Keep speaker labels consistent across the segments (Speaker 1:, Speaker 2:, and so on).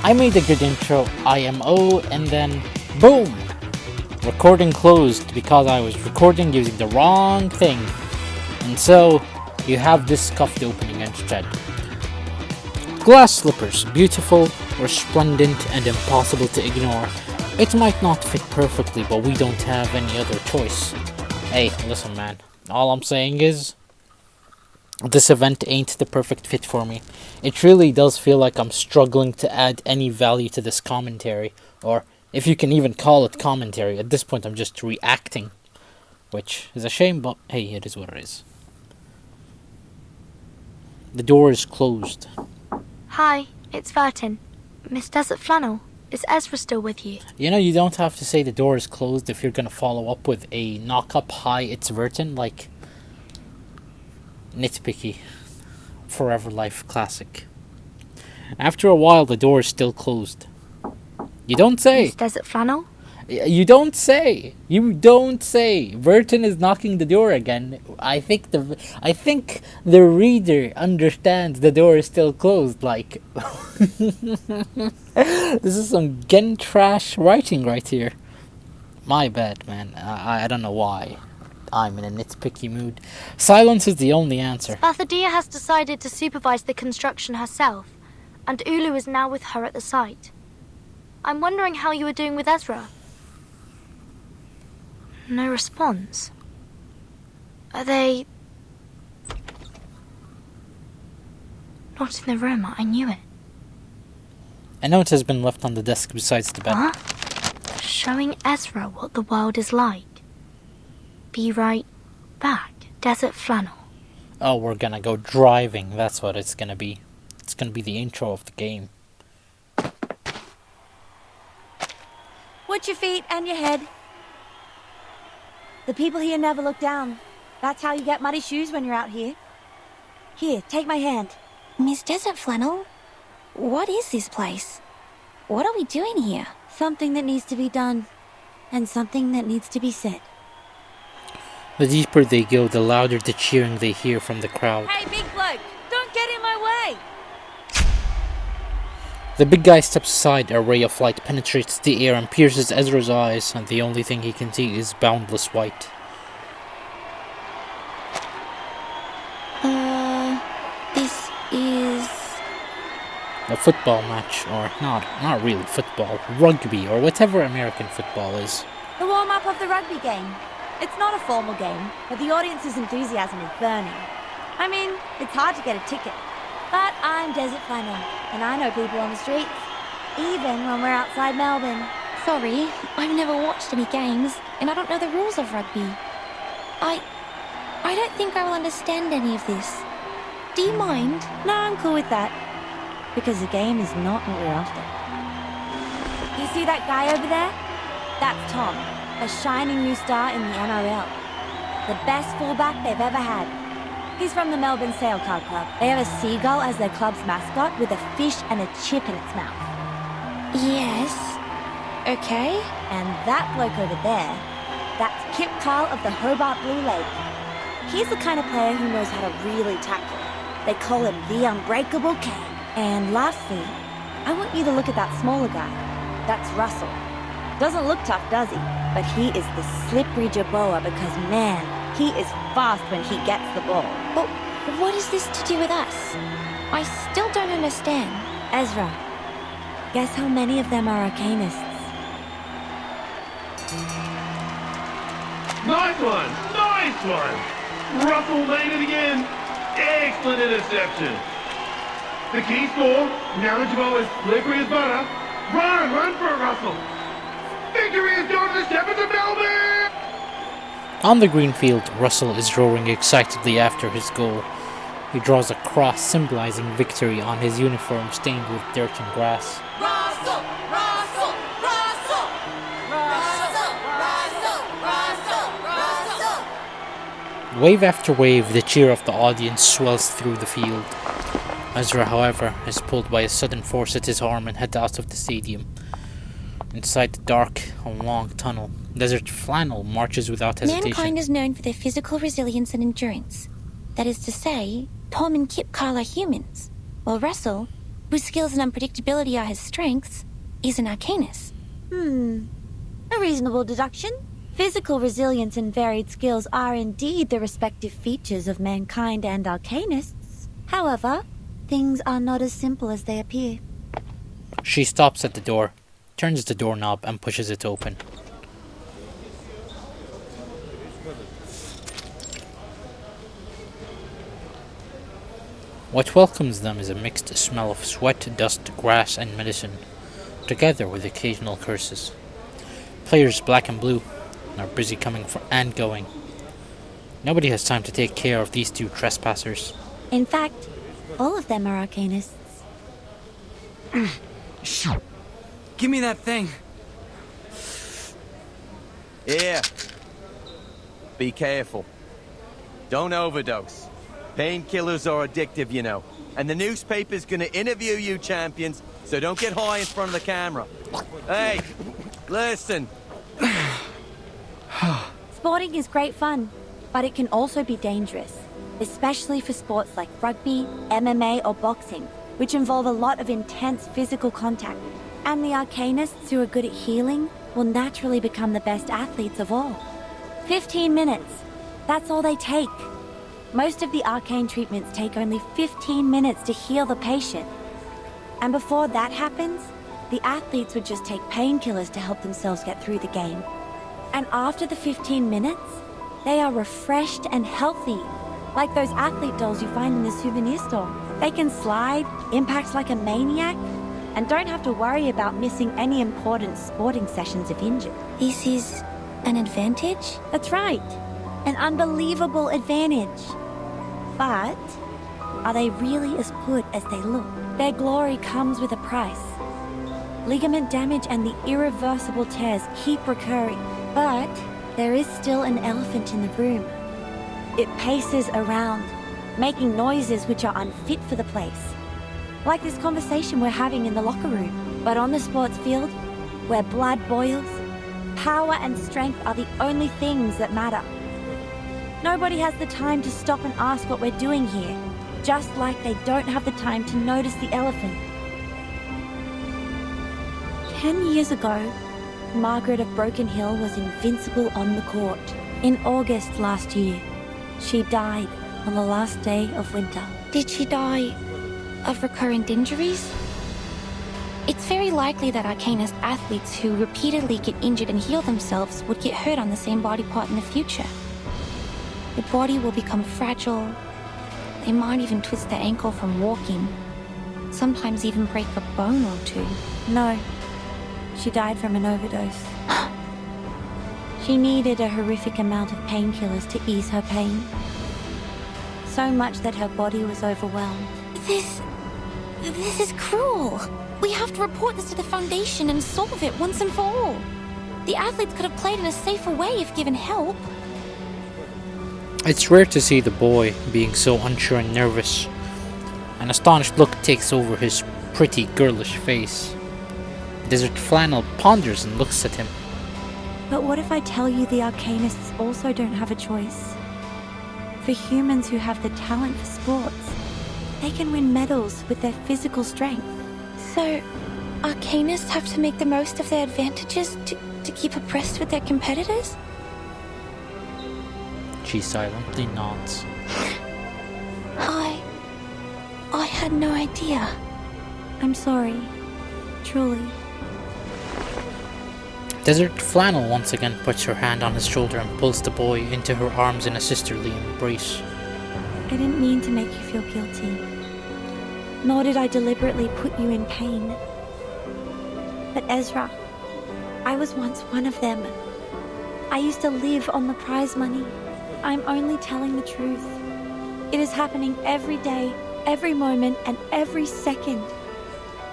Speaker 1: I made a good intro, IMO, and then boom! Recording closed because I was recording using the wrong thing. And so, you have this scuffed opening instead. Glass slippers, beautiful, resplendent, and impossible to ignore. It might not fit perfectly, but we don't have any other choice. Hey, listen man, all I'm saying is, this event ain't the perfect fit for me. It really does feel like I'm struggling to add any value to this commentary, or if you can even call it commentary. At this point I'm just reacting, which is a shame, but hey, it is what it is. The door is closed.
Speaker 2: Hi, it's Vertin. Miss Desert Flannel, is Ezra still with you?
Speaker 1: You know, you don't have to say the door is closed if you're gonna follow up with a knock-up hi, it's Vertin, like nitpicky. Forever Life classic. After a while, the door is still closed. You don't say.
Speaker 2: Miss Desert Flannel?
Speaker 1: You don't say. You don't say. Vertin is knocking the door again. I think the reader understands the door is still closed. Like, this is some gen trash writing right here. My bad, man. I don't know why. I'm in a nitpicky mood. Silence is the only answer.
Speaker 2: Spathadia has decided to supervise the construction herself, and Ulu is now with her at the site. I'm wondering how you are doing with Ezra. No response. Are they... not in the room? I knew it.
Speaker 1: A note has been left on the desk besides the bed.
Speaker 2: Huh? Showing Ezra what the world is like. Be right back. Desert Flannel.
Speaker 1: Oh, we're gonna go driving. That's what it's gonna be. It's gonna be the intro of the game.
Speaker 3: Watch your feet and your head. The people here never look down. That's how you get muddy shoes when you're out here. Here, take my hand.
Speaker 4: Miss Desert Flannel, what is this place? What are we doing here?
Speaker 3: Something that needs to be done, and something that needs to be said.
Speaker 1: The deeper they go, the louder the cheering they hear from the crowd.
Speaker 3: Hey, big bloke, don't get in my way!
Speaker 1: The big guy steps aside. A ray of light penetrates the air and pierces Ezra's eyes, and the only thing he can see is boundless white.
Speaker 4: This is...
Speaker 1: A football match, or not really football, rugby, or whatever American football is.
Speaker 3: The warm-up of the rugby game. It's not a formal game, but the audience's enthusiasm is burning. I mean, it's hard to get a ticket. But I'm Desert Flannel, and I know people on the streets, even when we're outside Melbourne.
Speaker 4: Sorry, I've never watched any games, and I don't know the rules of rugby. I don't think I will understand any of this. Do you mind?
Speaker 3: No, I'm cool with that. Because the game is not what we're after. You see that guy over there? That's Tom, a shining new star in the NRL. The best fullback they've ever had. He's from the Melbourne Sailcar Club. They have a seagull as their club's mascot with a fish and a chip in its mouth.
Speaker 4: Yes. Okay.
Speaker 3: And that bloke over there, that's Kip Carl of the Hobart Blue Lake. He's the kind of player who knows how to really tackle. They call him the Unbreakable King. And lastly, I want you to look at that smaller guy. That's Russell. Doesn't look tough, does he? But he is the slippery Jaboa because, man, he is fast when he gets the ball.
Speaker 4: But what is this to do with us? I still don't understand.
Speaker 3: Ezra, guess how many of them are arcanists?
Speaker 5: Nice one! Nice one! Russell made it again! Excellent interception! The key score, now that Jaboa is slippery as butter. Run for it, Russell! Victory is going to the Shepherds of Melbourne!
Speaker 1: On the green field, Russell is roaring excitedly after his goal. He draws a cross symbolizing victory on his uniform stained with dirt and grass.
Speaker 3: Russell! Russell! Russell! Russell! Russell! Russell! Russell!
Speaker 1: Wave after wave, the cheer of the audience swells through the field. Ezra, however, is pulled by a sudden force at his arm and heads out of the stadium. Inside the dark and long tunnel, Desert Flannel marches without hesitation.
Speaker 4: Mankind is known for their physical resilience and endurance. That is to say, Tom and Kip Carl are humans, while Russell, whose skills and unpredictability are his strengths, is an Arcanist.
Speaker 3: A reasonable deduction. Physical resilience and varied skills are indeed the respective features of mankind and Arcanists. However, things are not as simple as they appear.
Speaker 1: She stops at the door, turns the doorknob and pushes it open. What welcomes them is a mixed smell of sweat, dust, grass and medicine, together with occasional curses. Players black and blue are busy coming and going. Nobody has time to take care of these two trespassers.
Speaker 3: In fact, all of them are Arcanists.
Speaker 6: Give me that thing.
Speaker 7: Here. Be careful. Don't overdose. Painkillers are addictive, you know. And the newspaper's gonna interview you, champions, so don't get high in front of the camera. Hey, listen.
Speaker 3: Sporting is great fun, but it can also be dangerous, especially for sports like rugby, MMA, or boxing, which involve a lot of intense physical contact. And the Arcanists who are good at healing will naturally become the best athletes of all. 15 minutes. That's all they take. Most of the arcane treatments take only 15 minutes to heal the patient. And before that happens, the athletes would just take painkillers to help themselves get through the game. And after the 15 minutes, they are refreshed and healthy, like those athlete dolls you find in the souvenir store. They can slide, impact like a maniac, and don't have to worry about missing any important sporting sessions if injured.
Speaker 4: This is an advantage?
Speaker 3: That's right. An unbelievable advantage. But are they really as good as they look? Their glory comes with a price. Ligament damage and the irreversible tears keep recurring. But there is still an elephant in the room. It paces around, making noises which are unfit for the place. Like this conversation we're having in the locker room. But on the sports field, where blood boils, power and strength are the only things that matter. Nobody has the time to stop and ask what we're doing here, just like they don't have the time to notice the elephant. 10 years ago, Margaret of Broken Hill was invincible on the court. In August last year, she died on the last day of winter.
Speaker 4: Did she die of recurrent injuries? It's very likely that Arcanist athletes who repeatedly get injured and heal themselves would get hurt on the same body part in the future. The body will become fragile. They might even twist their ankle from walking. Sometimes even break a bone or two.
Speaker 3: No, she died from an overdose. She needed a horrific amount of painkillers to ease her pain. So much that her body was overwhelmed.
Speaker 4: This is cruel. We have to report this to the Foundation and solve it once and for all. The athletes could have played in a safer way if given help.
Speaker 1: It's rare to see the boy being so unsure and nervous. An astonished look takes over his pretty girlish face. Desert Flannel ponders and looks at him.
Speaker 3: But what if I tell you the Arcanists also don't have a choice? For humans who have the talent for sports, they can win medals with their physical strength.
Speaker 4: So, Arcanists have to make the most of their advantages to keep abreast with their competitors?
Speaker 1: She silently nods.
Speaker 4: I had no idea.
Speaker 3: I'm sorry. Truly.
Speaker 1: Desert Flannel once again puts her hand on his shoulder and pulls the boy into her arms in a sisterly embrace.
Speaker 3: I didn't mean to make you feel guilty. Nor did I deliberately put you in pain. But Ezra, I was once one of them. I used to live on the prize money. I'm only telling the truth. It is happening every day, every moment, and every second.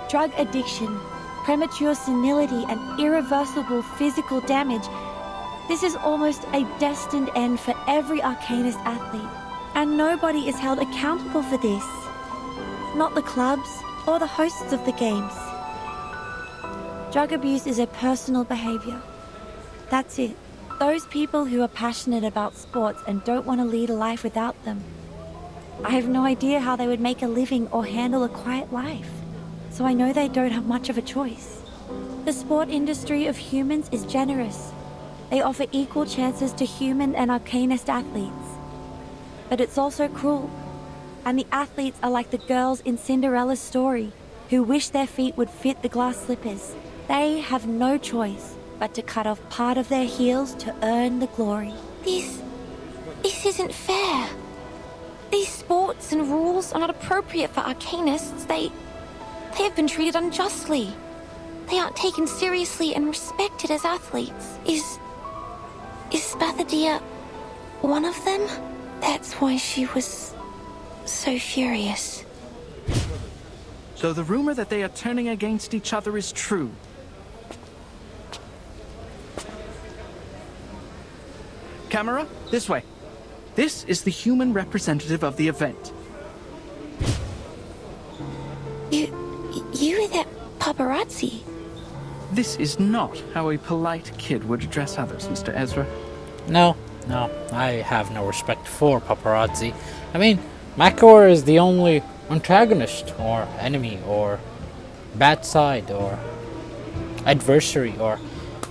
Speaker 3: Drug addiction, premature senility, and irreversible physical damage. This is almost a destined end for every Arcanist athlete. And nobody is held accountable for this. Not the clubs or the hosts of the games. Drug abuse is a personal behavior. That's it. Those people who are passionate about sports and don't want to lead a life without them. I have no idea how they would make a living or handle a quiet life. so I know they don't have much of a choice. The sport industry of humans is generous. They offer equal chances to human and arcanist athletes. But it's also cruel. And the athletes are like the girls in Cinderella's story, who wish their feet would fit the glass slippers. They have no choice but to cut off part of their heels to earn the glory.
Speaker 4: This isn't fair. These sports and rules are not appropriate for arcanists. They have been treated unjustly. They aren't taken seriously and respected as athletes. Is Spathadia one of them? That's why she was so furious.
Speaker 6: So the rumor that they are turning against each other is true. Camera, this way. This is the human representative of the event.
Speaker 4: You were that paparazzi.
Speaker 6: This is not how a polite kid would address others, Mr. Ezra.
Speaker 1: No, I have no respect for paparazzi. I mean, Makor is the only antagonist, or enemy, or bad side, or adversary, or...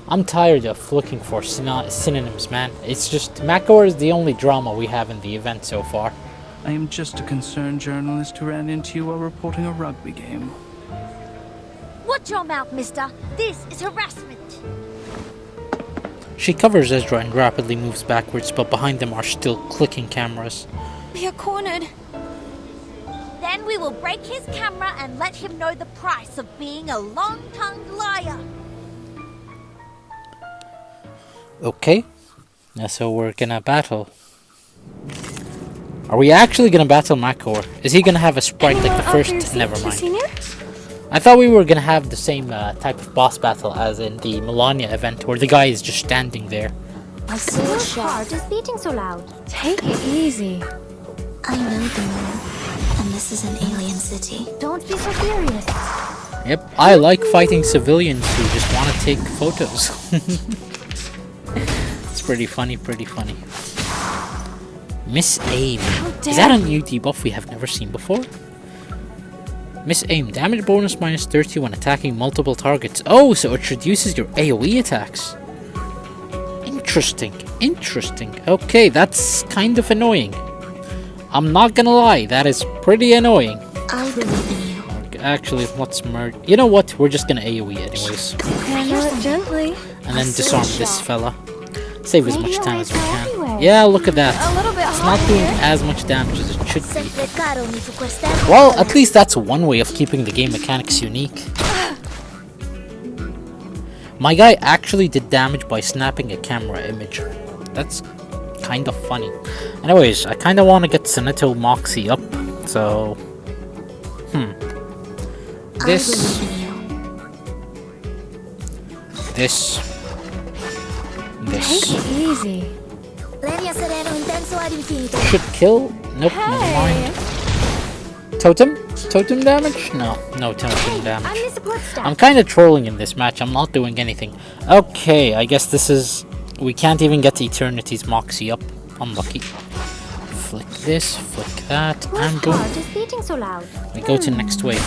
Speaker 1: I'm tired of looking for synonyms, man. It's just, Makor is the only drama we have in the event so far.
Speaker 6: I am just a concerned journalist who ran into you while reporting a rugby game.
Speaker 3: Watch your mouth, mister. This is harassment.
Speaker 1: She covers Ezra and rapidly moves backwards, but behind them are still clicking cameras.
Speaker 4: We are cornered.
Speaker 3: Then we will break his camera and let him know the price of being a long-tongued liar.
Speaker 1: Okay, so we're gonna battle. Are we actually gonna battle Makor? Is he gonna have a sprite like the first? Never mind. I thought we were gonna have the same type of boss battle as in the Melania event, where the guy is just standing there.
Speaker 2: My sword's heart is beating so loud.
Speaker 8: Take it easy.
Speaker 4: I know the moon, and this is an alien city.
Speaker 2: Don't be so furious.
Speaker 1: Yep, I like fighting civilians who just want to take photos. It's pretty funny, Miss Aim. Is that a new debuff we have never seen before? Miss Aim, damage bonus minus 30 when attacking multiple targets. Oh, so it reduces your AoE attacks. Interesting. Okay, that's kind of annoying. I'm not gonna lie, that is pretty annoying.
Speaker 4: I believe in you.
Speaker 1: Actually, let's merge. You know what? We're just gonna AoE anyways.
Speaker 8: Handle it gently.
Speaker 1: And then disarm this fella. Save as much time as we can.
Speaker 2: everywhere.
Speaker 1: Yeah, look at that.
Speaker 8: A little bit
Speaker 1: It's
Speaker 8: hot
Speaker 1: not doing
Speaker 8: here.
Speaker 1: as much damage as it should be.
Speaker 3: Sempre caro mi su quest'erba.
Speaker 1: Well, at least that's one way of keeping the game mechanics unique. My guy actually did damage by snapping a camera image. That's kind of funny. Anyways, I kind of want to get Soneto Moxie up, so... This... This...
Speaker 8: Take it easy.
Speaker 3: Lenia sereno intenso ad infinito.
Speaker 1: Should kill? Nope, never mind. Totem? Totem damage? No totem damage.
Speaker 2: I'm the support staff.
Speaker 1: I'm kind of trolling in this match. I'm not doing anything. Okay, I guess this is... We can't even get Eternity's Moxie up. Unlucky. Flick this, flick that, and
Speaker 2: Whose
Speaker 1: boom.
Speaker 2: heart is beating so loud?
Speaker 1: We go to next wave.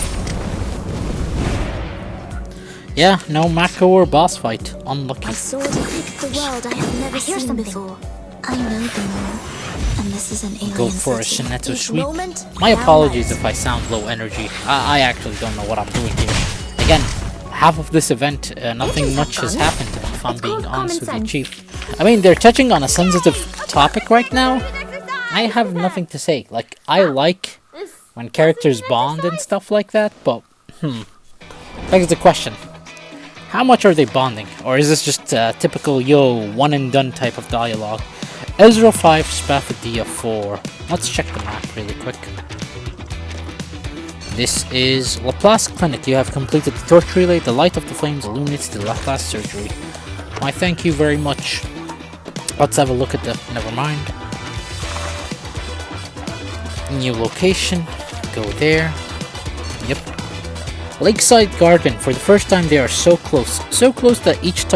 Speaker 1: Yeah, no Makor boss fight. Unlucky.
Speaker 4: My sword depicts the world I have never
Speaker 2: hear
Speaker 4: seen
Speaker 2: something.
Speaker 4: before. I know the moon, and this is an alien
Speaker 1: Go for a
Speaker 4: city.
Speaker 1: Shineto
Speaker 3: Each
Speaker 1: sweep.
Speaker 3: moment,
Speaker 1: My
Speaker 3: now
Speaker 1: apologies
Speaker 3: lies.
Speaker 1: if I sound low energy. I actually don't know what I'm doing here. Again, half of this event, nothing much has happened, if I'm
Speaker 2: It's
Speaker 1: being
Speaker 2: called
Speaker 1: honest with
Speaker 2: common
Speaker 1: you,
Speaker 2: sense.
Speaker 1: Chief. I mean, they're touching on a sensitive topic right now. I have nothing to say. Like, I like when characters bond and stuff like that, but, begs the question. How much are they bonding? Or is this just a typical, one and done type of dialogue? Ezra 5, Spathadia 4. Let's check the map really quick. This is Laplace Clinic. You have completed the torch relay. The light of the flames illuminates the Laplace surgery. Why, thank you very much. Let's have a look at the... Never mind. New location. Go there. Yep. Lakeside Garden. For the first time, they are so close. So close that each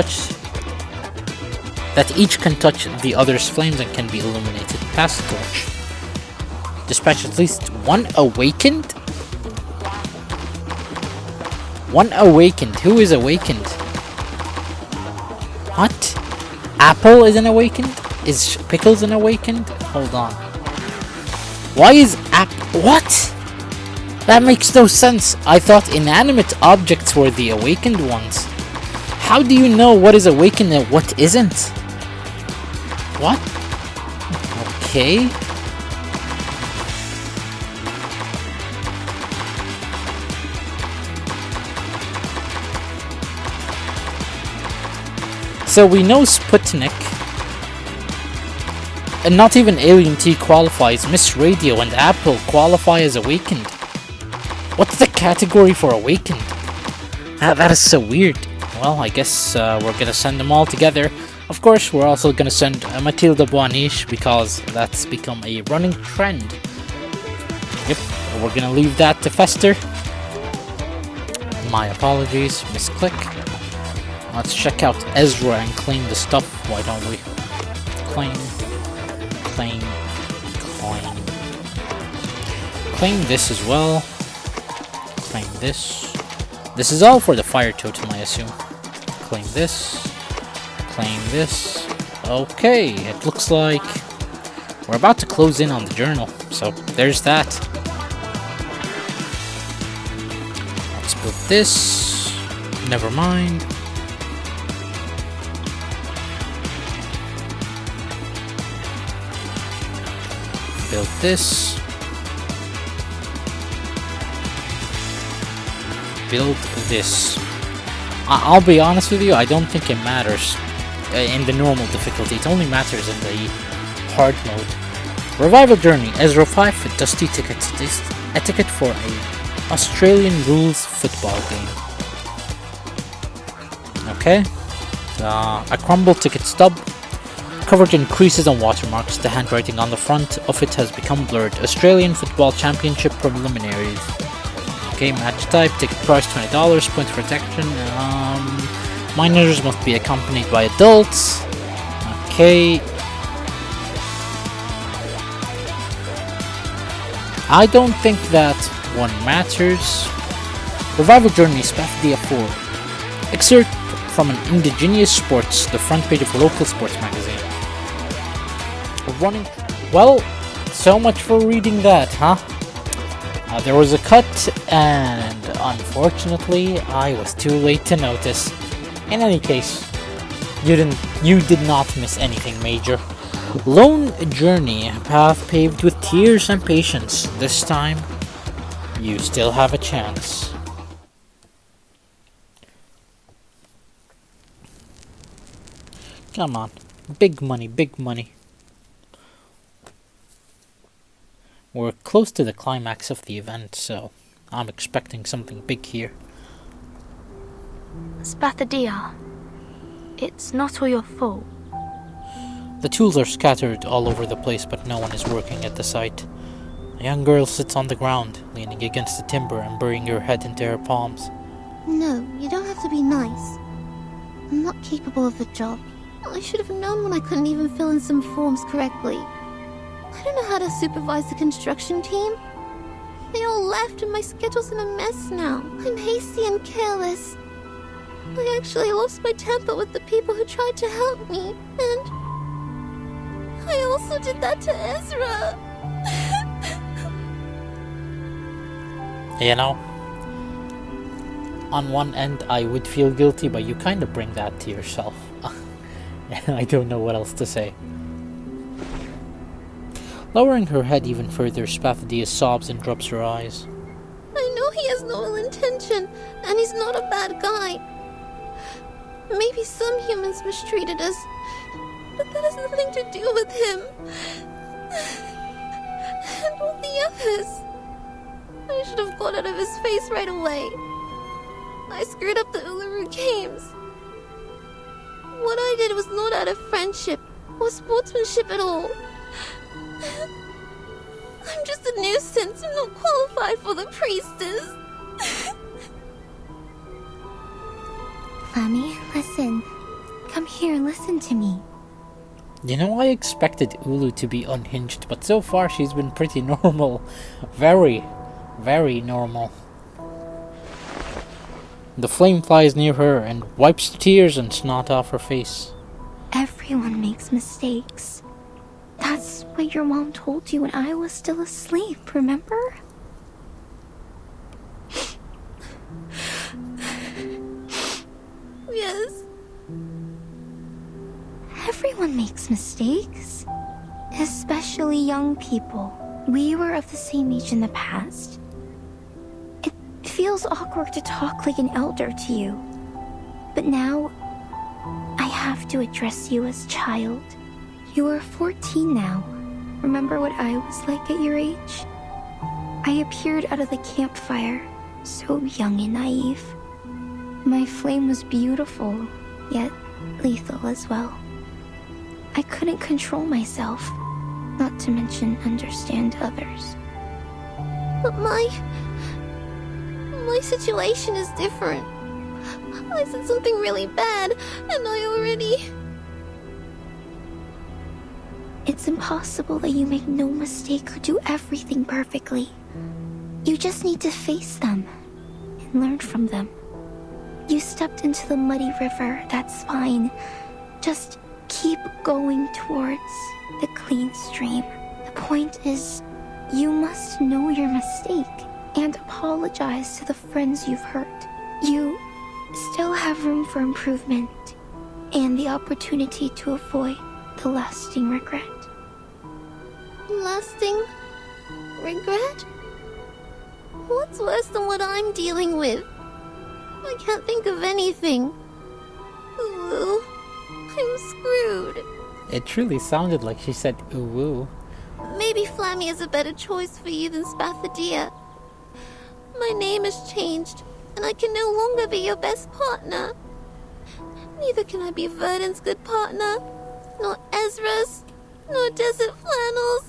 Speaker 1: can touch the other's flames and can be illuminated. Pass the torch. Dispatch at least one awakened? One awakened. Who is awakened? What? Apple is an awakened? Is Pickles an awakened? Hold on. Why is what? That makes no sense. I thought inanimate objects were the awakened ones. How do you know what is awakened and what isn't? What? Okay. So we know Sputnik, and not even Alien T qualifies. Miss Radio and Apple qualify as awakened. What's the category for awakened? That is so weird. Well, I guess we're gonna send them all together. Of course, we're also gonna send Matilda Boaniche because that's become a running trend. Yep, we're gonna leave that to fester. My apologies, misclick. Let's check out Ezra and claim the stuff. Why don't we? Claim. Claim this as well. Claim this. This is all for the fire totem, I assume. Claim this. Claim this. Okay, it looks like we're about to close in on the journal. So there's that. Let's put this. Never mind. Build this. Build this. I'll be honest with you, I don't think it matters in the normal difficulty. It only matters in the hard mode. Revival Journey, Ezra 5 with Dusty Tickets. This a ticket for a Australian rules football game. Okay. A crumble ticket stub. Covered in creases and watermarks. The handwriting on the front of it has become blurred. Australian Football Championship preliminaries. Okay, match type, ticket price $20, point protection. Minors must be accompanied by adults. Okay. I don't think that one matters. Revival Journey, Spathdia 4. Excerpt from an Indigenous Sports, the front page of a local sports magazine. Running. Well, so much for reading that, huh? There was a cut, and unfortunately, I was too late to notice. In any case, you did not miss anything major. Lone Journey, a path paved with tears and patience. This time, you still have a chance. Come on, big money, big money. We're close to the climax of the event, so I'm expecting something big here.
Speaker 2: Spathadia, it's not all your fault.
Speaker 1: The tools are scattered all over the place, but no one is working at the site. A young girl sits on the ground, leaning against the timber and burying her head into her palms.
Speaker 4: No, you don't have to be nice. I'm not capable of the job. I should have known when I couldn't even fill in some forms correctly. I don't know how to supervise the construction team. They all left and my schedule's in a mess now. I'm hasty and careless. I actually lost my temper with the people who tried to help me, and I also did that to Ezra.
Speaker 1: You know, on one end I would feel guilty, but you kind of bring that to yourself. I don't know what else to say. Lowering her head even further, Spathadia sobs and drops her eyes.
Speaker 4: I know he has no ill intention, and he's not a bad guy. Maybe some humans mistreated us, but that has nothing to do with him. And all the others. I should have got out of his face right away. I screwed up the Uluru Games. What I did was not out of friendship or sportsmanship at all. I'm just a nuisance. I'm not qualified for the priestess. Mommy, listen. Come here and listen to me.
Speaker 1: You know, I expected Ulu to be unhinged, but so far she's been pretty normal. Very, very normal. The flame flies near her and wipes the tears and snot off her face.
Speaker 4: Everyone makes mistakes. That's what your mom told you when I was still asleep, remember?
Speaker 3: Yes.
Speaker 4: Everyone makes mistakes. Especially young people. We were of the same age in the past. It feels awkward to talk like an elder to you. But now, I have to address you as child. You are 14 now. Remember what I was like at your age? I appeared out of the campfire, so young and naive. My flame was beautiful, yet lethal as well. I couldn't control myself, not to mention understand others.
Speaker 3: But my situation is different. I said something really bad, and I already...
Speaker 4: It's impossible that you make no mistake or do everything perfectly. You just need to face them and learn from them. You stepped into the muddy river, that's fine. Just keep going towards the clean stream. The point is, you must know your mistake and apologize to the friends you've hurt. You still have room for improvement and the opportunity to avoid the lasting regret.
Speaker 3: Lasting regret? What's worse than what I'm dealing with? I can't think of anything. Ooh, I'm screwed.
Speaker 1: It truly sounded like she said ooh woo.
Speaker 3: Maybe Flammy is a better choice for you than Spathadia. My name has changed, and I can no longer be your best partner. Neither can I be Verdon's good partner, nor Ezra's, nor Desert Flannel's.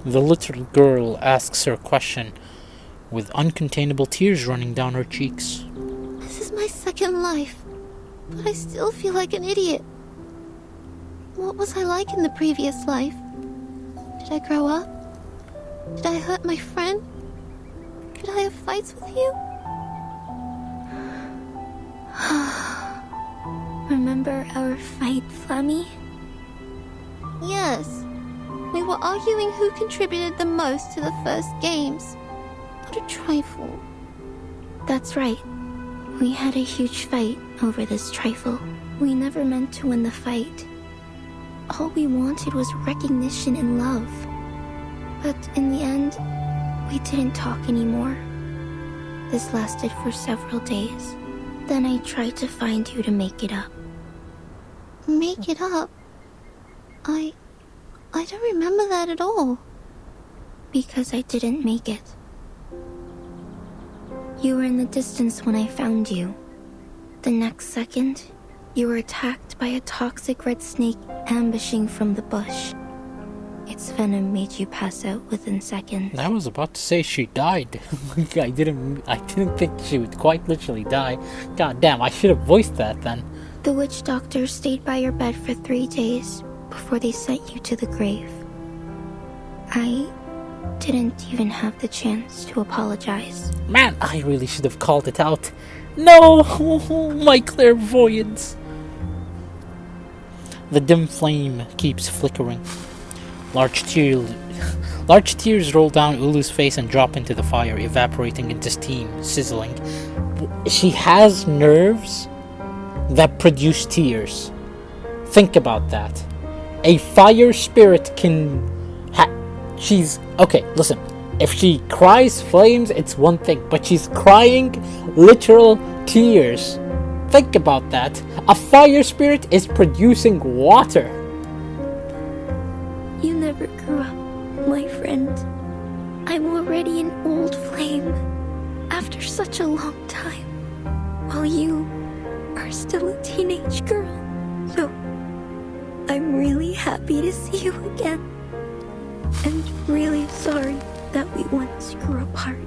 Speaker 1: The little girl asks her question with uncontainable tears running down her cheeks.
Speaker 3: This is my second life, but I still feel like an idiot. What was I like in the previous life? Did I grow up? Did I hurt my friend? Did I have fights with you?
Speaker 4: Remember our fight, Flammy?
Speaker 3: Yes. We were arguing who contributed the most to the first games. What a trifle.
Speaker 4: That's right. We had a huge fight over this trifle. We never meant to win the fight. All we wanted was recognition and love. But in the end, we didn't talk anymore. This lasted for several days. Then I tried to find you to make it up.
Speaker 3: Make it up? I don't remember that at all.
Speaker 4: Because I didn't make it. You were in the distance when I found you. The next second, you were attacked by a toxic red snake ambushing from the bush. Its venom made you pass out within seconds.
Speaker 1: I was about to say she died. I didn't think she would quite literally die. God damn, I should have voiced that then.
Speaker 4: The witch doctor stayed by your bed for 3 days before they sent you to the grave. I didn't even have the chance to apologize.
Speaker 1: Man, I really should have called it out. No, my clairvoyance. The dim flame keeps flickering. Large tears roll down Ulu's face and drop into the fire, evaporating into steam, sizzling. She has nerves that produce tears. Think about that. A fire spirit can... she's... Okay, listen. If she cries flames, it's one thing. But she's crying literal tears. Think about that. A fire spirit is producing water.
Speaker 4: You never grew up, my friend. I'm already an old flame. After such a long time. While you are still a teenage girl. So, I'm really happy to see you again. And really sorry that we once grew apart.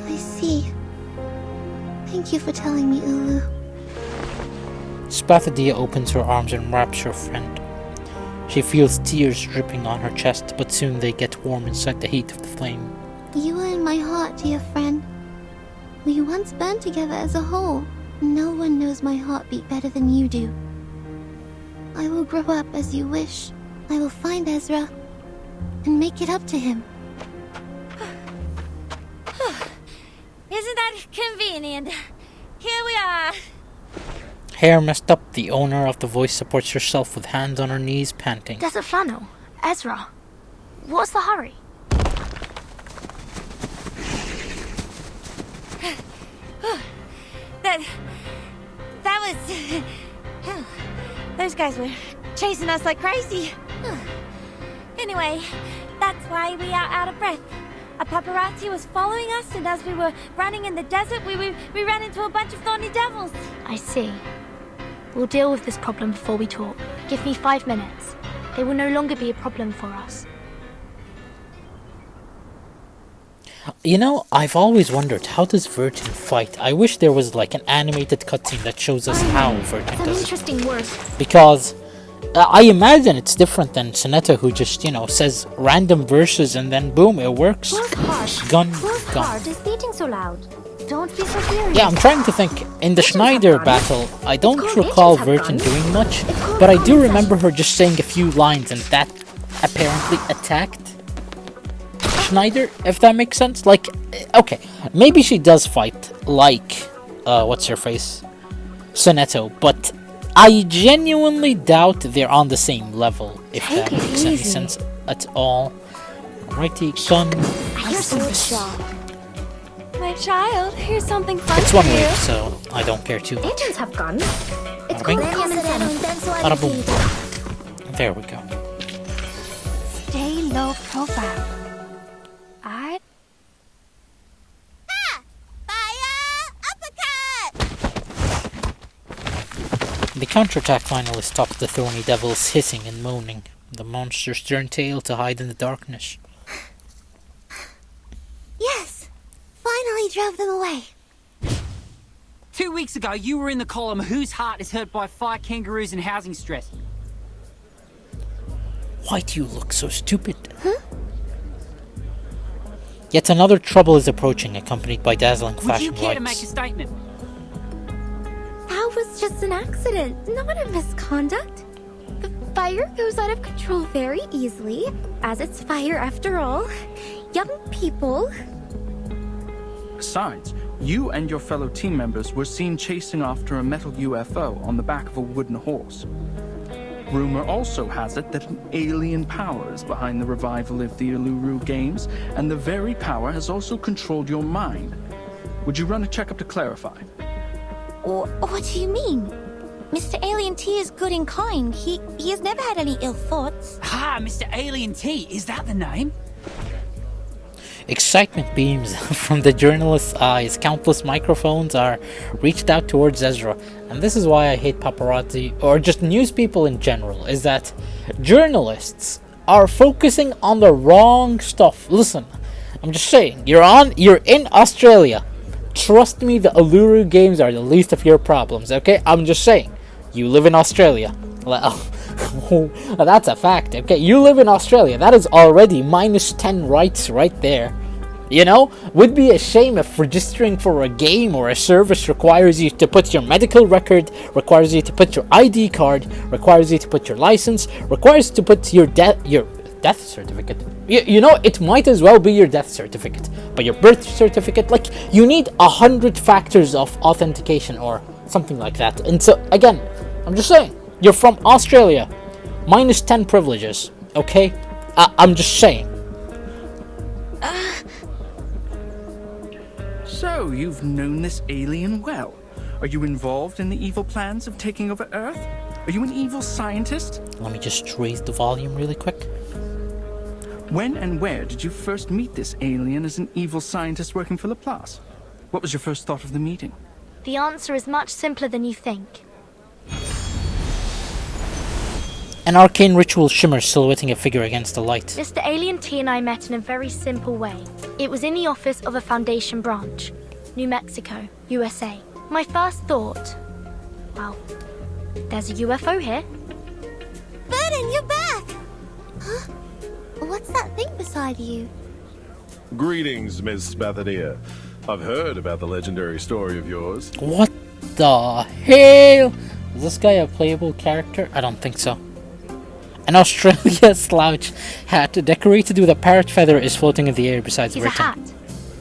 Speaker 3: I see. Thank you for telling me, Ulu.
Speaker 1: Spathadia opens her arms and wraps her friend. She feels tears dripping on her chest, but soon they get warm inside the heat of the flame.
Speaker 9: You are in my heart, dear friend. We once burned together as a whole. No one knows my heartbeat better than you do. I will grow up as you wish. I will find Ezra and make it up to him.
Speaker 3: Isn't that convenient? Here we are.
Speaker 1: Hair messed up, the owner of the voice supports herself with hands on her knees, panting.
Speaker 2: Desert Flannel, Ezra, what's the hurry?
Speaker 3: That was... Those guys were chasing us like crazy. Anyway, that's why we are out of breath. A paparazzi was following us, and as we were running in the desert, we ran into a bunch of thorny devils.
Speaker 2: I see. We'll deal with this problem before we talk. Give me 5 minutes. They will no longer be a problem for us.
Speaker 1: You know, I've always wondered, how does Virgin fight? I wish there was like an animated cutscene that shows us how Virgin
Speaker 2: Some
Speaker 1: does it.
Speaker 2: interesting words.
Speaker 1: Because I imagine it's different than Sonetta, who just, says random verses and then boom, it works. Gun, gun.
Speaker 9: is beating so loud. Don't be so furious.
Speaker 1: Yeah, I'm trying to think. In the Schneider battle, I don't recall Virgin doing much, but I do remember her just saying a few lines and that apparently attacked Schneider, if that makes sense. Like, okay, maybe she does fight like, what's her face? Sonetto, but I genuinely doubt they're on the same level, if that makes any sense at all. Righty, gun.
Speaker 2: Here's some
Speaker 8: My child, here's something fun
Speaker 1: It's
Speaker 8: for
Speaker 1: one
Speaker 8: you.
Speaker 1: wave, so I don't care too much.
Speaker 9: Agents have guns. It's
Speaker 1: Bada bing.
Speaker 9: called
Speaker 1: Bada boom. There we go.
Speaker 4: Stay low profile. I...
Speaker 1: The counterattack finally stopped the thorny devils hissing and moaning. The monsters turned tail to hide in the darkness.
Speaker 9: Yes! Finally drove them away.
Speaker 10: 2 weeks ago, you were in the column Whose Heart is Hurt by Fire Kangaroos and Housing Stress.
Speaker 1: Why do you look so stupid? Huh? Yet another trouble is approaching, accompanied by dazzling
Speaker 10: Would
Speaker 1: flashing
Speaker 10: you care to make
Speaker 1: lights.
Speaker 10: a statement?
Speaker 9: That was just an accident, not a misconduct. The fire goes out of control very easily, as it's fire after all. Young people.
Speaker 6: Besides, you and your fellow team members were seen chasing after a metal UFO on the back of a wooden horse. Rumor also has it that an alien power is behind the revival of the Uluru games, and the very power has also controlled your mind. Would you run a checkup to clarify?
Speaker 3: What do you mean? Mr. Alien T is good and kind. He has never had any ill thoughts.
Speaker 10: Ah, Mr. Alien T, is that the name?
Speaker 1: Excitement beams from the journalist's eyes. Countless microphones are reached out towards Ezra. And this is why I hate paparazzi, or just news people in general, is that journalists are focusing on the wrong stuff. Listen, I'm just saying, you're in Australia. Trust me, the Uluru games are the least of your problems, okay? I'm just saying, you live in Australia. Well, that's a fact, okay? You live in Australia. That is already -10 rights right there. Would be a shame if registering for a game or a service requires you to put your medical record, requires you to put your ID card, requires you to put your license, requires to put your death certificate. It might as well be your death certificate, but your birth certificate, like, you need 100 factors of authentication or something like that. And so, again, I'm just saying, you're from Australia, -10 privileges, okay? I'm just saying.
Speaker 6: So, you've known this alien well. Are you involved in the evil plans of taking over Earth? Are you an evil scientist?
Speaker 1: Let me just raise the volume really quick.
Speaker 6: When and where did you first meet this alien as an evil scientist working for Laplace? What was your first thought of the meeting?
Speaker 2: The answer is much simpler than you think.
Speaker 1: An arcane ritual shimmers, silhouetting a figure against the light.
Speaker 2: Mr. Alien T and I met in a very simple way. It was in the office of a Foundation branch, New Mexico, USA. My first thought, well, there's a UFO here.
Speaker 9: Vernon, you're back! Huh? What's that thing beside you?
Speaker 11: Greetings, Miss Bathania. I've heard about the legendary story of yours.
Speaker 1: What the hell? Is this guy a playable character? I don't think so. An Australia slouch hat decorated with a parrot feather is floating in the air besides
Speaker 2: He's
Speaker 1: written.
Speaker 2: a hat,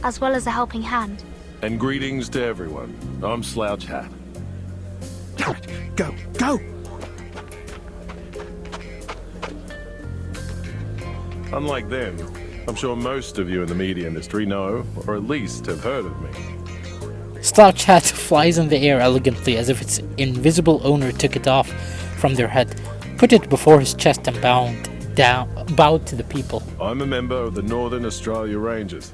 Speaker 2: as well as a helping hand.
Speaker 11: And greetings to everyone. I'm Slouch Hat.
Speaker 6: Go, go!
Speaker 11: Unlike them, I'm sure most of you in the media industry know, or at least have heard of me.
Speaker 1: Slouch hat flies in the air elegantly as if its invisible owner took it off from their head, put it before his chest and bowed to the people.
Speaker 11: I'm a member of the Northern Australia Rangers.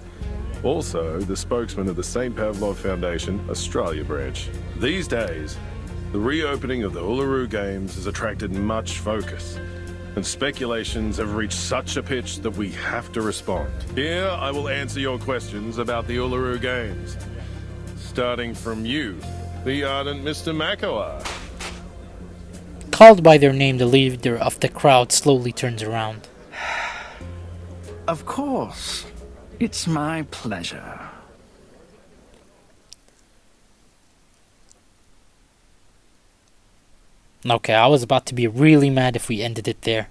Speaker 11: Also, the spokesman of the St. Pavlov Foundation, Australia branch. These days, the reopening of the Uluru Games has attracted much focus, and speculations have reached such a pitch that we have to respond. Here, I will answer your questions about the Uluru Games. Starting from you, the ardent Mr. Makawar.
Speaker 1: Called by their name, the leader of the crowd slowly turns around.
Speaker 6: Of course. It's my pleasure.
Speaker 1: Okay, I was about to be really mad if we ended it there.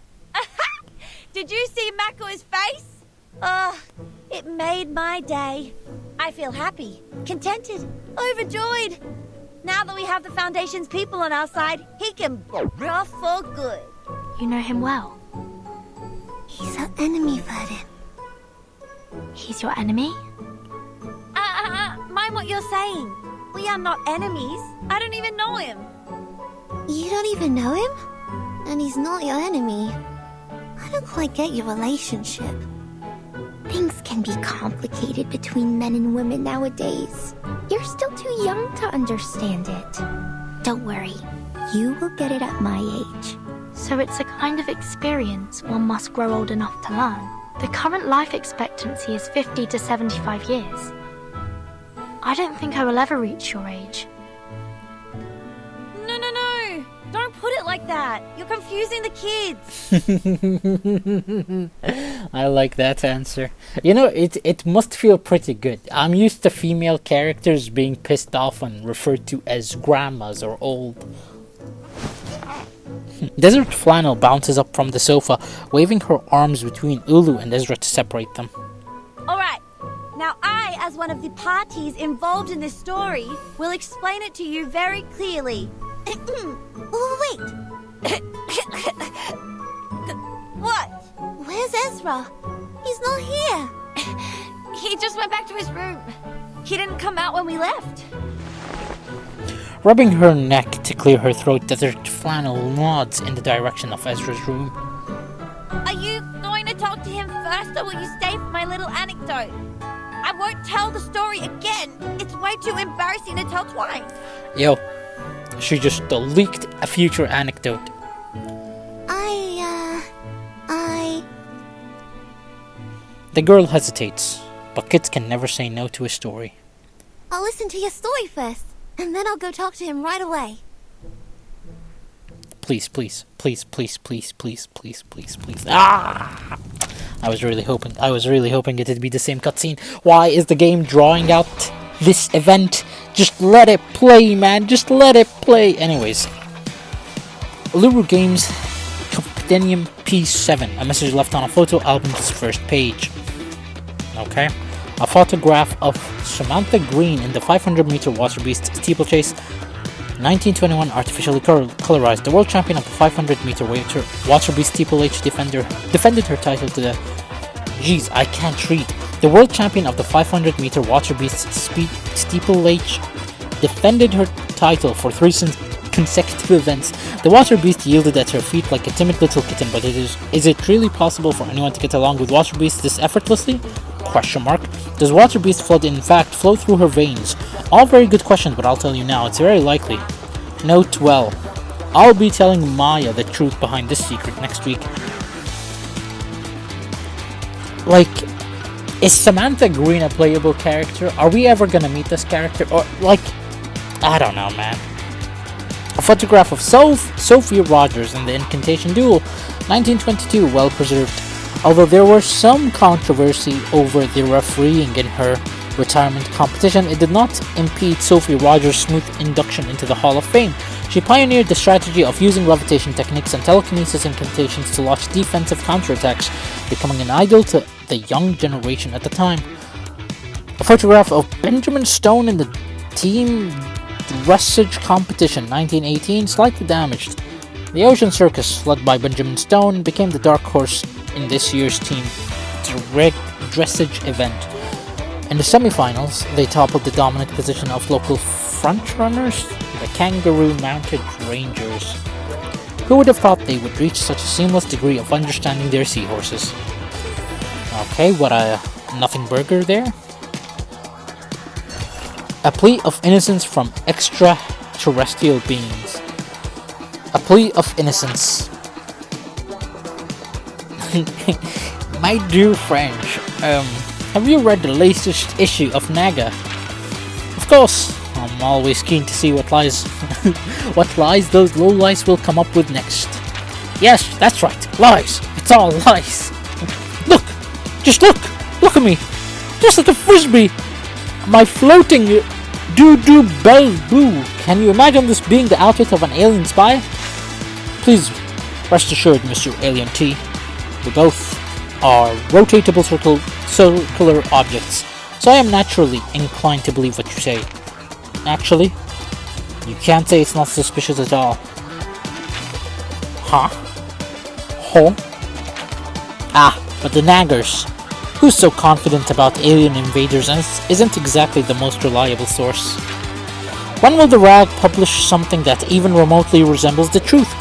Speaker 3: Did you see Mako's face? Oh, it made my day. I feel happy, contented, overjoyed. Now that we have the Foundation's people on our side, he can rough for good.
Speaker 2: You know him well.
Speaker 9: He's our enemy, Verdin.
Speaker 2: He's your enemy?
Speaker 3: Mind what you're saying. We are not enemies. I don't even know him.
Speaker 9: You don't even know him? And he's not your enemy. I don't quite get your relationship. Things can be complicated between men and women nowadays. You're still too young to understand it. Don't worry, you will get it at my age.
Speaker 2: So it's a kind of experience one must grow old enough to learn. The current life expectancy is 50 to 75 years. I don't think I will ever reach your age.
Speaker 3: No. Don't put it like that. You're confusing the kids.
Speaker 1: I like that answer. You know, it must feel pretty good. I'm used to female characters being pissed off and referred to as grandmas or old. Desert Flannel bounces up from the sofa, waving her arms between Ulu and Ezra to separate them.
Speaker 3: Alright, now I, as one of the parties involved in this story, will explain it to you very clearly.
Speaker 9: Oh, wait!
Speaker 3: What?
Speaker 9: Where's Ezra? He's not here.
Speaker 3: He just went back to his room. He didn't come out when we left.
Speaker 1: Rubbing her neck to clear her throat, Desert Flannel nods in the direction of Ezra's room.
Speaker 3: Are you going to talk to him first, or will you stay for my little anecdote? I won't tell the story again. It's way too embarrassing to tell twice.
Speaker 1: Yo, she just leaked a future anecdote. The girl hesitates, but kids can never say no to a story.
Speaker 9: I'll listen to your story first, and then I'll go talk to him right away.
Speaker 1: Please. Ah! I was really hoping it'd be the same cutscene. Why is the game drawing out this event? Just let it play, man. Just let it play. Anyways, Uluru Games Compendium P7. A message left on a photo album's first page. Okay. A photograph of Samantha Green in the 500-meter water beast steeplechase. 1921 artificially colorized. The world champion of the 500-meter water beast steeplechase defended her title to the... Jeez, I can't read. The world champion of the 500-meter water beast steeplechase defended her title for 3 consecutive events. The water beast yielded at her feet like a timid little kitten, but is it really possible for anyone to get along with water beasts this effortlessly? Question mark. Does water beast flood in fact flow through her veins? All very good questions, but I'll tell you now, it's very likely. Note well, I'll be telling Maya the truth behind this secret next week. Like, is Samantha Green a playable character? Are we ever gonna meet this character? Or, like, I don't know, man. A photograph of Sophia Rogers in the Incantation Duel, 1922, well preserved. Although there was some controversy over the refereeing in her retirement competition, it did not impede Sophie Rogers' smooth induction into the Hall of Fame. She pioneered the strategy of using levitation techniques and telekinesis incantations to launch defensive counterattacks, becoming an idol to the young generation at the time. A photograph of Benjamin Stone in the team dressage competition 1918 slightly damaged. The Ocean Circus, led by Benjamin Stone, became the dark horse in this year's team dressage event. In the semifinals, they toppled the dominant position of local frontrunners, the Kangaroo-mounted Rangers. Who would have thought they would reach such a seamless degree of understanding their seahorses? Okay, what a nothing burger there. A plea of innocence from extraterrestrial beings. A plea of innocence. My dear friend, have you read the latest issue of Naga? Of course, I'm always keen to see what lies those lowlights will come up with next. Yes, that's right, lies. It's all lies. Look! Just look! Look at me! Just like a frisbee! My floating doo-doo bell boo. Can you imagine this being the outfit of an alien spy? Please, rest assured, Mr. Alien T. We both are rotatable circular objects, so I am naturally inclined to believe what you say. Actually, you can't say it's not suspicious at all. Huh? Huh? Ah, but the naggers. Who's so confident about alien invaders and isn't exactly the most reliable source? When will the rag publish something that even remotely resembles the truth? ?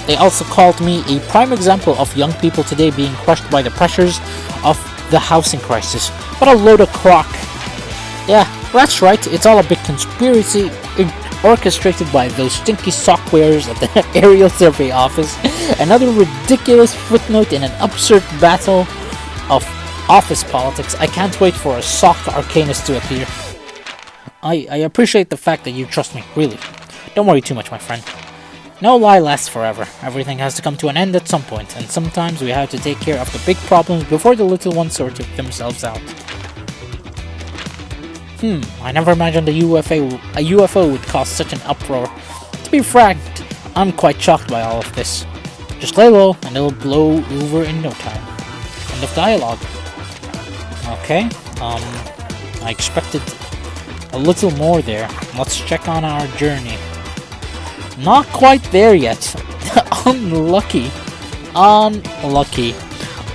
Speaker 1: They also called me a prime example of young people today being crushed by the pressures of the housing crisis. What a load of crock. Yeah, that's right, it's all a big conspiracy orchestrated by those stinky sock wearers at the aerial survey office. Another ridiculous footnote in an absurd battle of office politics. I can't wait for a sock arcanist to appear. I appreciate the fact that you trust me, really. Don't worry too much, my friend. No lie lasts forever. Everything has to come to an end at some point, and sometimes we have to take care of the big problems before the little ones sort themselves out. I never imagined a UFO would cause such an uproar. To be frank, I'm quite shocked by all of this. Just lay low, and it'll blow over in no time. End of dialogue. Okay, I expected a little more there. Let's check on our journey. Not quite there yet. Unlucky.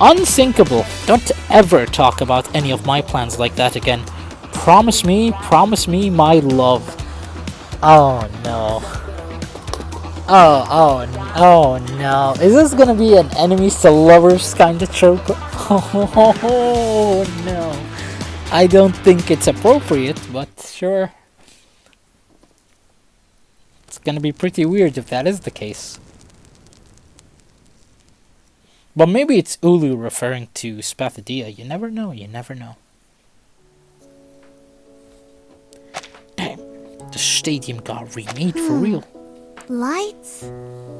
Speaker 1: Unsinkable. Don't ever talk about any of my plans like that again. Promise me, my love. Oh no. Oh no. Is this gonna be an enemies to lovers kind of trope? Oh no. I don't think it's appropriate, but sure. It's gonna be pretty weird if that is the case. But maybe it's Ulu referring to Spathadia. You never know, Damn, the stadium got remade for real.
Speaker 9: Lights?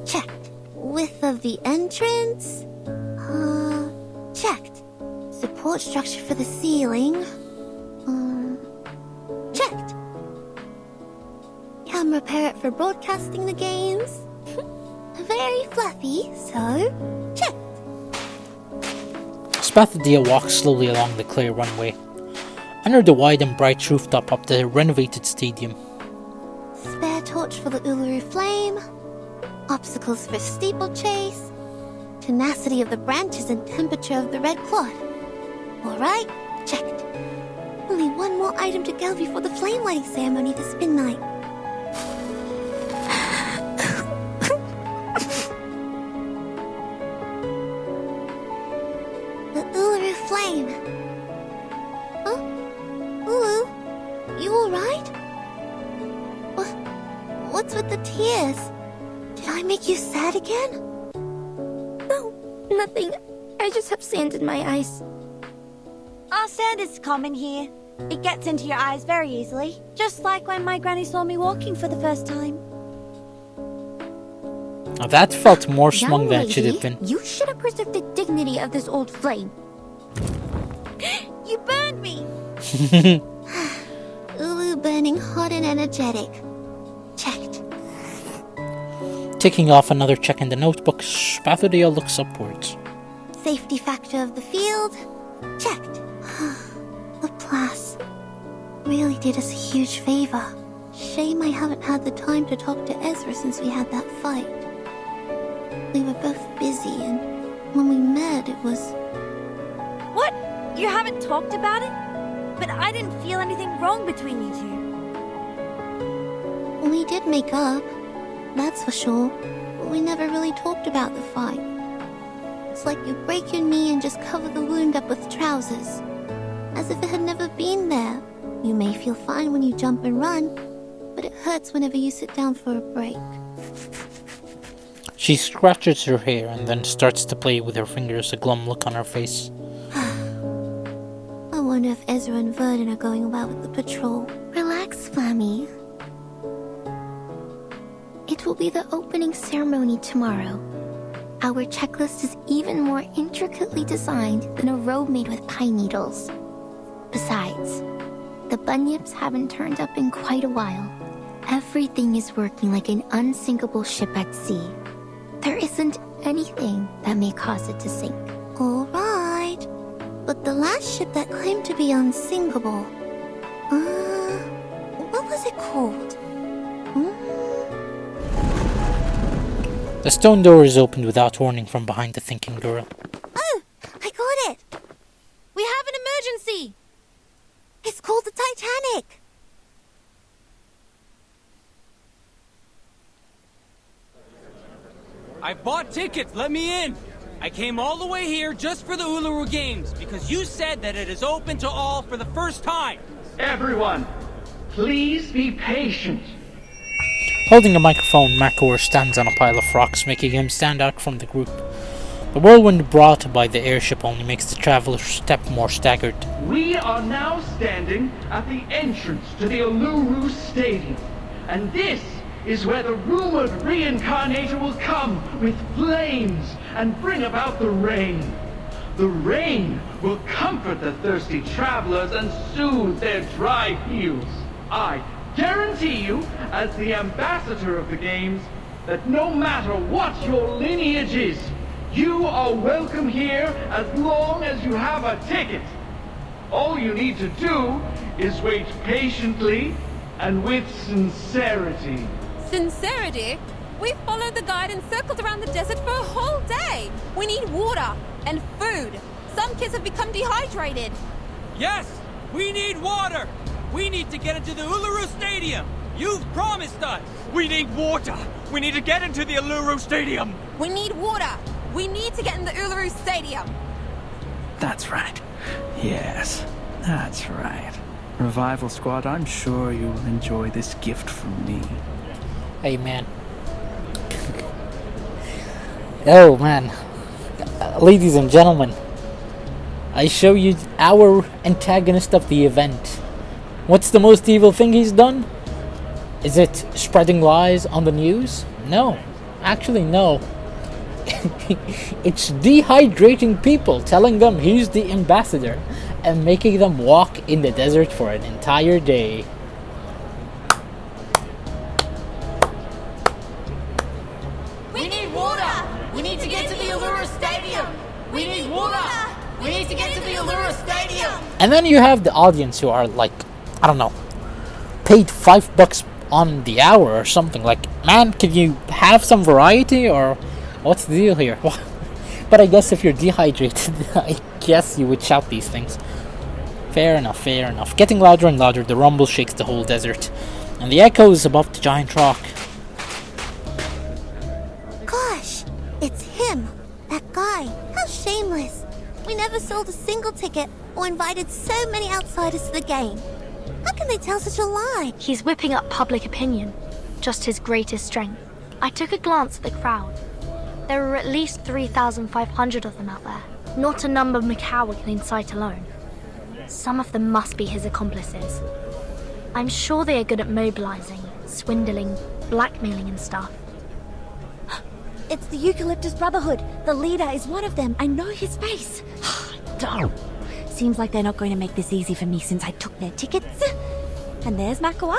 Speaker 9: Checked. Width of the entrance? Checked. Support structure for the ceiling? Checked. Camera parrot for broadcasting the games? Very fluffy, so checked.
Speaker 1: Spathadia walks slowly along the clear runway, under the wide and bright rooftop of the renovated stadium.
Speaker 9: Spare torch for the Uluru flame, obstacles for steeplechase, tenacity of the branches and temperature of the red cloth. Alright, checked. Only one more item to go before the flame lighting ceremony this midnight. The Uluru flame. Huh? Ulu? You alright? What's with the tears? Did I make you sad again?
Speaker 8: No, nothing. I just have sand in my eyes.
Speaker 3: Sand is common here. It gets into your eyes very easily, just like when my granny saw me walking for the first time.
Speaker 1: Now that felt more smug
Speaker 8: Young
Speaker 1: than it should
Speaker 8: lady,
Speaker 1: have been.
Speaker 8: you should have preserved the dignity of this old flame.
Speaker 3: You burned me! Ulu burning hot and energetic. Checked.
Speaker 1: Ticking off another check in the notebook, Spathodea looks upwards.
Speaker 3: Safety factor of the field. Checked. Laplace really did us a huge favor. Shame I haven't had the time to talk to Ezra since we had that fight. We were both busy, and when we met, it was... What? You haven't talked about it? But I didn't feel anything wrong between you two.
Speaker 9: We did make up, that's for sure. But we never really talked about the fight. It's like you break your knee and just cover the wound up with trousers. As if it had never been there. You may feel fine when you jump and run, but it hurts whenever you sit down for a break.
Speaker 1: She scratches her hair and then starts to play with her fingers, a glum look on her face.
Speaker 9: I wonder if Ezra and Vernon are going well with the patrol.
Speaker 8: Relax, Flammy. It will be the opening ceremony tomorrow. Our checklist is even more intricately designed than a robe made with pine needles. Besides, the bunyips haven't turned up in quite a while. Everything is working like an unsinkable ship at sea. There isn't anything that may cause it to sink.
Speaker 9: Alright. But the last ship that claimed to be unsinkable... what was it called?
Speaker 1: The stone door is opened without warning from behind the thinking girl.
Speaker 3: Oh, I got it! We have an emergency! It's called the Titanic!
Speaker 10: I bought tickets, let me in! I came all the way here just for the Uluru Games, because you said that it is open to all for the first time!
Speaker 12: Everyone, please be patient.
Speaker 1: Holding a microphone, Makor stands on a pile of rocks, making him stand out from the group. The whirlwind brought by the airship only makes the traveler's step more staggered.
Speaker 12: We are now standing at the entrance to the Uluru Stadium, and this is where the rumored reincarnator will come with flames and bring about the rain. The rain will comfort the thirsty travelers and soothe their dry heels. I guarantee you, as the ambassador of the games, that no matter what your lineage is, you are welcome here as long as you have a ticket. All you need to do is wait patiently and with sincerity.
Speaker 13: Sincerity? We followed the guide and circled around the desert for a whole day. We need water and food. Some kids have become dehydrated.
Speaker 10: Yes, we need water. We need to get into the Uluru Stadium. You've promised us.
Speaker 14: We need water. We need to get into the Uluru Stadium.
Speaker 13: We need water. We need to get in the Uluru Stadium.
Speaker 6: That's right. Yes, that's right. Revival Squad, I'm sure you will enjoy this gift from me.
Speaker 1: Hey man. Oh man. Ladies and gentlemen, I show you our antagonist of the event. What's the most evil thing he's done? Is it spreading lies on the news? No. Actually, no. It's dehydrating people, telling them he's the ambassador, and making them walk in the desert for an entire day.
Speaker 13: We need water. We need to get to the Uluru Stadium. We need water. We need to get to the Uluru Stadium.
Speaker 1: And then you have the audience who are like, I don't know, paid $5 on the hour or something. Like, man, can you have some variety, or what's the deal here? But I guess if you're dehydrated, I guess you would shout these things. Fair enough, fair enough. Getting louder and louder, the rumble shakes the whole desert, and the echoes above the giant rock.
Speaker 3: Gosh, it's him. That guy. How shameless. We never sold a single ticket or invited so many outsiders to the game. How can they tell such a lie?
Speaker 2: He's whipping up public opinion. Just his greatest strength. I took a glance at the crowd. There were at least 3,500 of them out there. Not a number Macau can incite alone. Some of them must be his accomplices. I'm sure they are good at mobilizing, swindling, blackmailing and stuff.
Speaker 3: It's the Eucalyptus Brotherhood. The leader is one of them. I know his face. Darn. Seems like they're not going to make this easy for me since I took their tickets. And there's Makawa.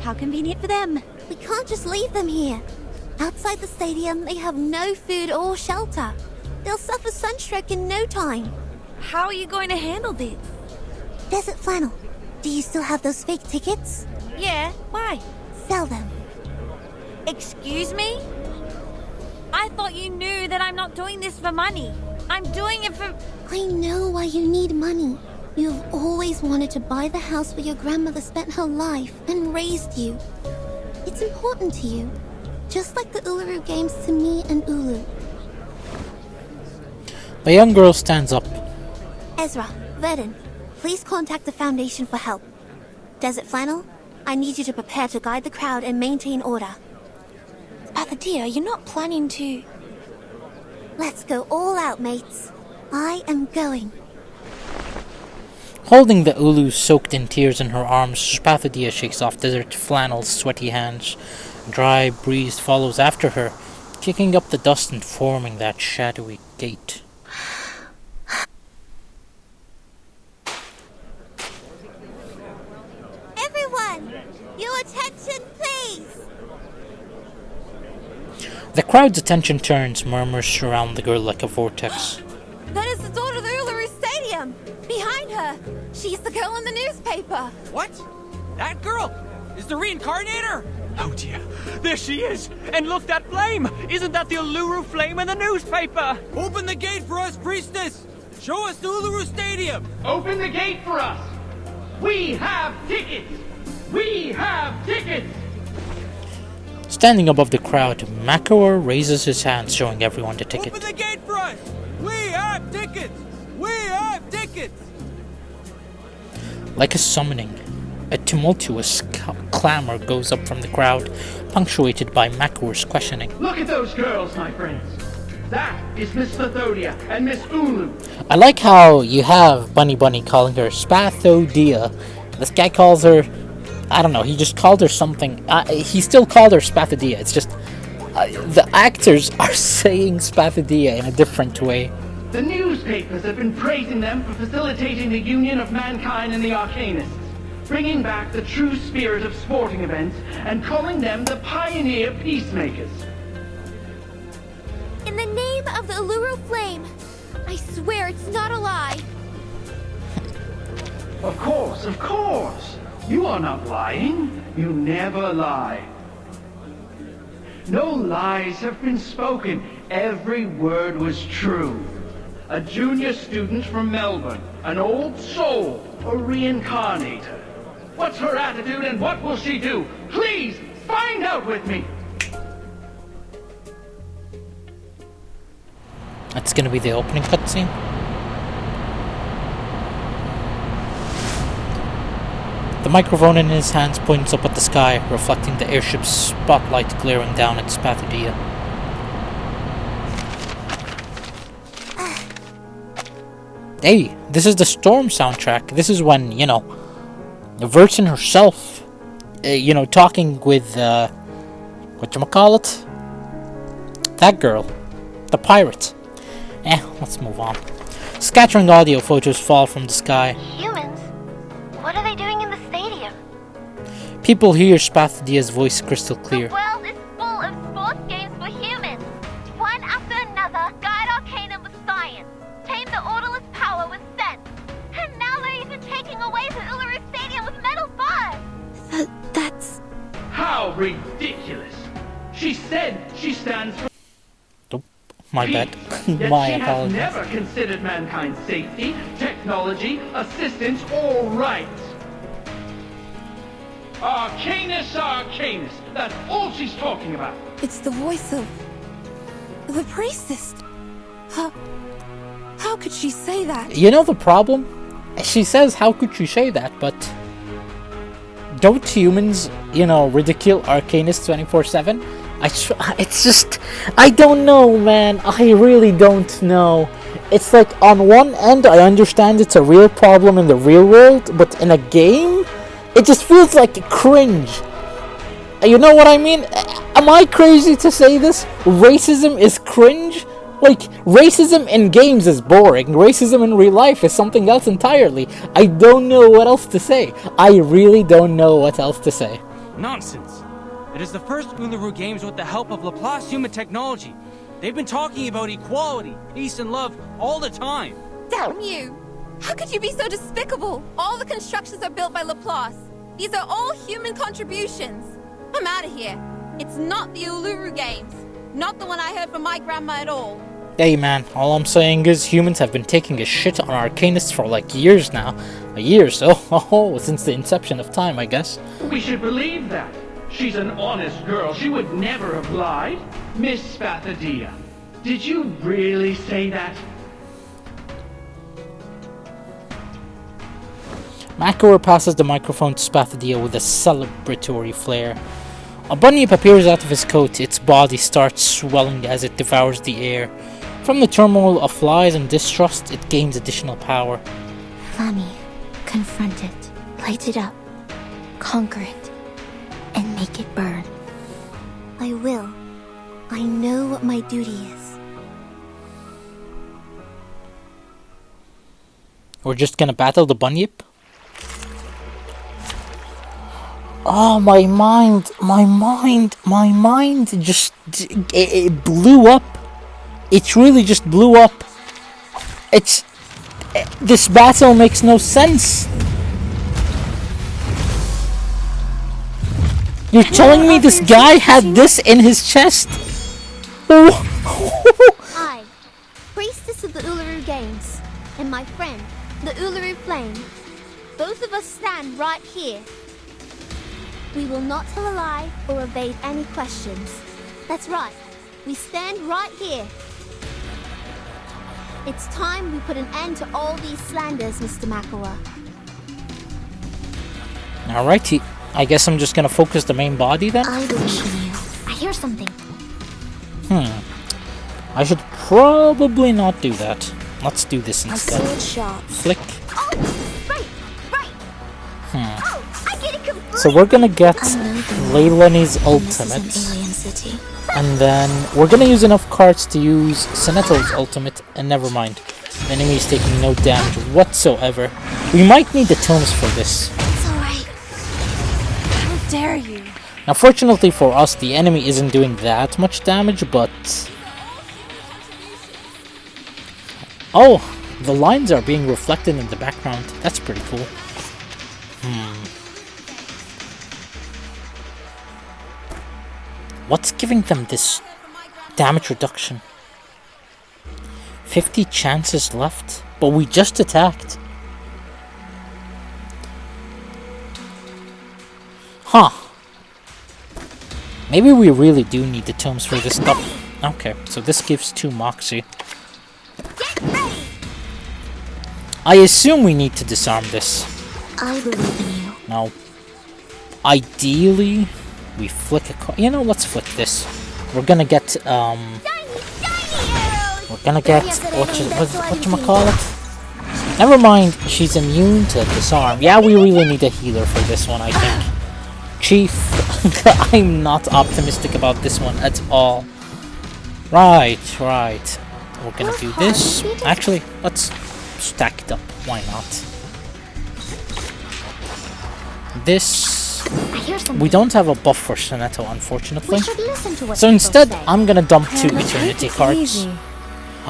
Speaker 3: How convenient for them.
Speaker 9: We can't just leave them here. Outside the stadium, they have no food or shelter. They'll suffer sunstroke in no time.
Speaker 3: How are you going to handle this?
Speaker 9: Desert Flannel, do you still have those fake tickets?
Speaker 3: Yeah, why?
Speaker 9: Sell them.
Speaker 3: Excuse me? I thought you knew that I'm not doing this for money. I'm doing it for...
Speaker 9: I know why you need money. You've always wanted to buy the house where your grandmother spent her life and raised you. It's important to you, just like the Uluru Games to me and Ulu.
Speaker 1: The young girl stands up.
Speaker 9: Ezra, Verdun, please contact the Foundation for help. Desert Flannel, I need you to prepare to guide the crowd and maintain order.
Speaker 4: Spathadia, you're not planning to...
Speaker 9: Let's go all out, mates. I am going.
Speaker 1: Holding the Ulu soaked in tears in her arms, Spathadia shakes off Desert Flannel's sweaty hands. A dry breeze follows after her, kicking up the dust and forming that shadowy gate.
Speaker 9: Everyone, your attention, please.
Speaker 1: The crowd's attention turns, murmurs surround the girl like a vortex.
Speaker 3: That is the door to the Uluru Stadium! Behind her! She's the girl in the newspaper!
Speaker 10: What? That girl is the reincarnator?
Speaker 14: Oh dear, there she is! And look, that flame! Isn't that the Uluru flame in the newspaper?
Speaker 10: Open the gate for us, priestess! Show us the Uluru Stadium!
Speaker 12: Open the gate for us! We have tickets! We have tickets!
Speaker 1: Standing above the crowd, Makawa raises his hand, showing everyone the ticket.
Speaker 10: Open the gate for us! We have tickets! We have tickets!
Speaker 1: Like a summoning, a tumultuous clamor goes up from the crowd, punctuated by Makawa's questioning.
Speaker 12: Look at those girls, my friends. That is Miss Spathadia and Miss Ulu.
Speaker 1: I like how you have Bunny calling her Spathadia. This guy calls her... I don't know, he just called her something. He still called her Spathadia. It's just... the actors are saying Spathadia in a different way.
Speaker 12: The newspapers have been praising them for facilitating the union of mankind and the Arcanists, bringing back the true spirit of sporting events, and calling them the pioneer peacemakers.
Speaker 9: In the name of the Uluru Flame, I swear it's not a lie.
Speaker 12: Of course, of course. You are not lying. You never lie. No lies have been spoken. Every word was true. A junior student from Melbourne, an old soul, a reincarnator. What's her attitude and what will she do? Please, find out with me!
Speaker 1: That's gonna be the opening cutscene. The microphone in his hands points up at the sky, reflecting the airship's spotlight glaring down at Spathadia. Hey, this is the Storm soundtrack. This is when, Vertin herself, talking with, whatchamacallit? That girl. The pirate. Let's move on. Scattering audio photos fall from the sky.
Speaker 8: Humans? What are they doing in the stadium?
Speaker 1: People hear Spathadia's voice crystal clear.
Speaker 8: The world is full of sports games for humans. One after another, guide Arcanum with science. Tame the orderless power with sense. And now they're even taking away the Uluru Stadium with metal bars.
Speaker 9: That's...
Speaker 12: How ridiculous! She said she stands for...
Speaker 1: My bad.
Speaker 12: Yet
Speaker 1: My
Speaker 12: she has
Speaker 1: apologies.
Speaker 12: never considered mankind's safety, technology, assistance, or rights. Arcanus, Arcanus. That's all she's talking about.
Speaker 3: It's the voice of... the priestess. How could she say that?
Speaker 1: You know the problem? She says, how could she say that, but... don't humans, ridicule Arcanus 24/7? It's just... I don't know, man. I really don't know. It's like, on one end, I understand it's a real problem in the real world, but in a game, it just feels like cringe. You know what I mean? Am I crazy to say this? Racism is cringe? Like, racism in games is boring. Racism in real life is something else entirely. I don't know what else to say. I really don't know what else to say.
Speaker 10: Nonsense. It is the first Uluru Games with the help of Laplace human technology. They've been talking about equality, peace, and love all the time.
Speaker 13: Damn you! How could you be so despicable? All the constructions are built by Laplace. These are all human contributions. I'm out of here. It's not the Uluru Games. Not the one I heard from my grandma at all.
Speaker 1: Hey man, all I'm saying is humans have been taking a shit on Arcanists for like years now. A year or so. Since the inception of time, I guess.
Speaker 12: We should believe that. She's an honest girl. She would never have lied. Miss Spathadia, did you really say that?
Speaker 1: Makor passes the microphone to Spathadia with a celebratory flair. A bunyip appears out of his coat. Its body starts swelling as it devours the air. From the turmoil of flies and distrust, it gains additional power.
Speaker 8: Flammy, confront it, light it up, conquer it, and make it burn.
Speaker 9: I will. I know what my duty is.
Speaker 1: We're just gonna battle the bunyip? Oh, my mind just, it blew up. It really just blew up. This battle makes no sense. You're telling me this guy had this in his chest?
Speaker 9: I, priestess of the Uluru Games, and my friend, the Uluru Flame, both of us stand right here. We will not tell a lie or evade any questions. That's right, we stand right here. It's time we put an end to all these slanders, Mr. Makawa.
Speaker 1: Alrighty, I guess I'm just gonna focus the main body then?
Speaker 8: I believe in you. I hear something.
Speaker 1: I should probably not do that. Let's do this
Speaker 8: A
Speaker 1: instead.
Speaker 8: sword sharp.
Speaker 1: Flick.
Speaker 9: Oh, right. Oh, I get it completely.
Speaker 1: So we're gonna get Leilani's
Speaker 8: This
Speaker 1: ultimate.
Speaker 8: is an alien city.
Speaker 1: And then we're gonna use enough cards to use Seneto's ultimate, and never mind. The enemy is taking no damage whatsoever. We might need the tomes for this.
Speaker 8: It's alright.
Speaker 13: How dare you?
Speaker 1: Now fortunately for us, the enemy isn't doing that much damage, but... Oh! The lines are being reflected in the background. That's pretty cool. What's giving them this damage reduction? 50 chances left, but we just attacked. Huh. Maybe we really do need the tomes for this stuff. Okay, so this gives 2 Moxie. I assume we need to disarm this.
Speaker 8: I believe in you.
Speaker 1: Now, ideally, we flick a card. You know, let's flick this. We're gonna get, we're gonna get, whatchamacallit? Never mind, she's immune to disarm. Yeah, we really need a healer for this one, I think. Chief, I'm not optimistic about this one at all. Right. We're gonna do this. Actually, let's stack it up. Why not? This... We don't have a buff for Seneto, unfortunately. So instead, I'm gonna dump 2 Eternity cards.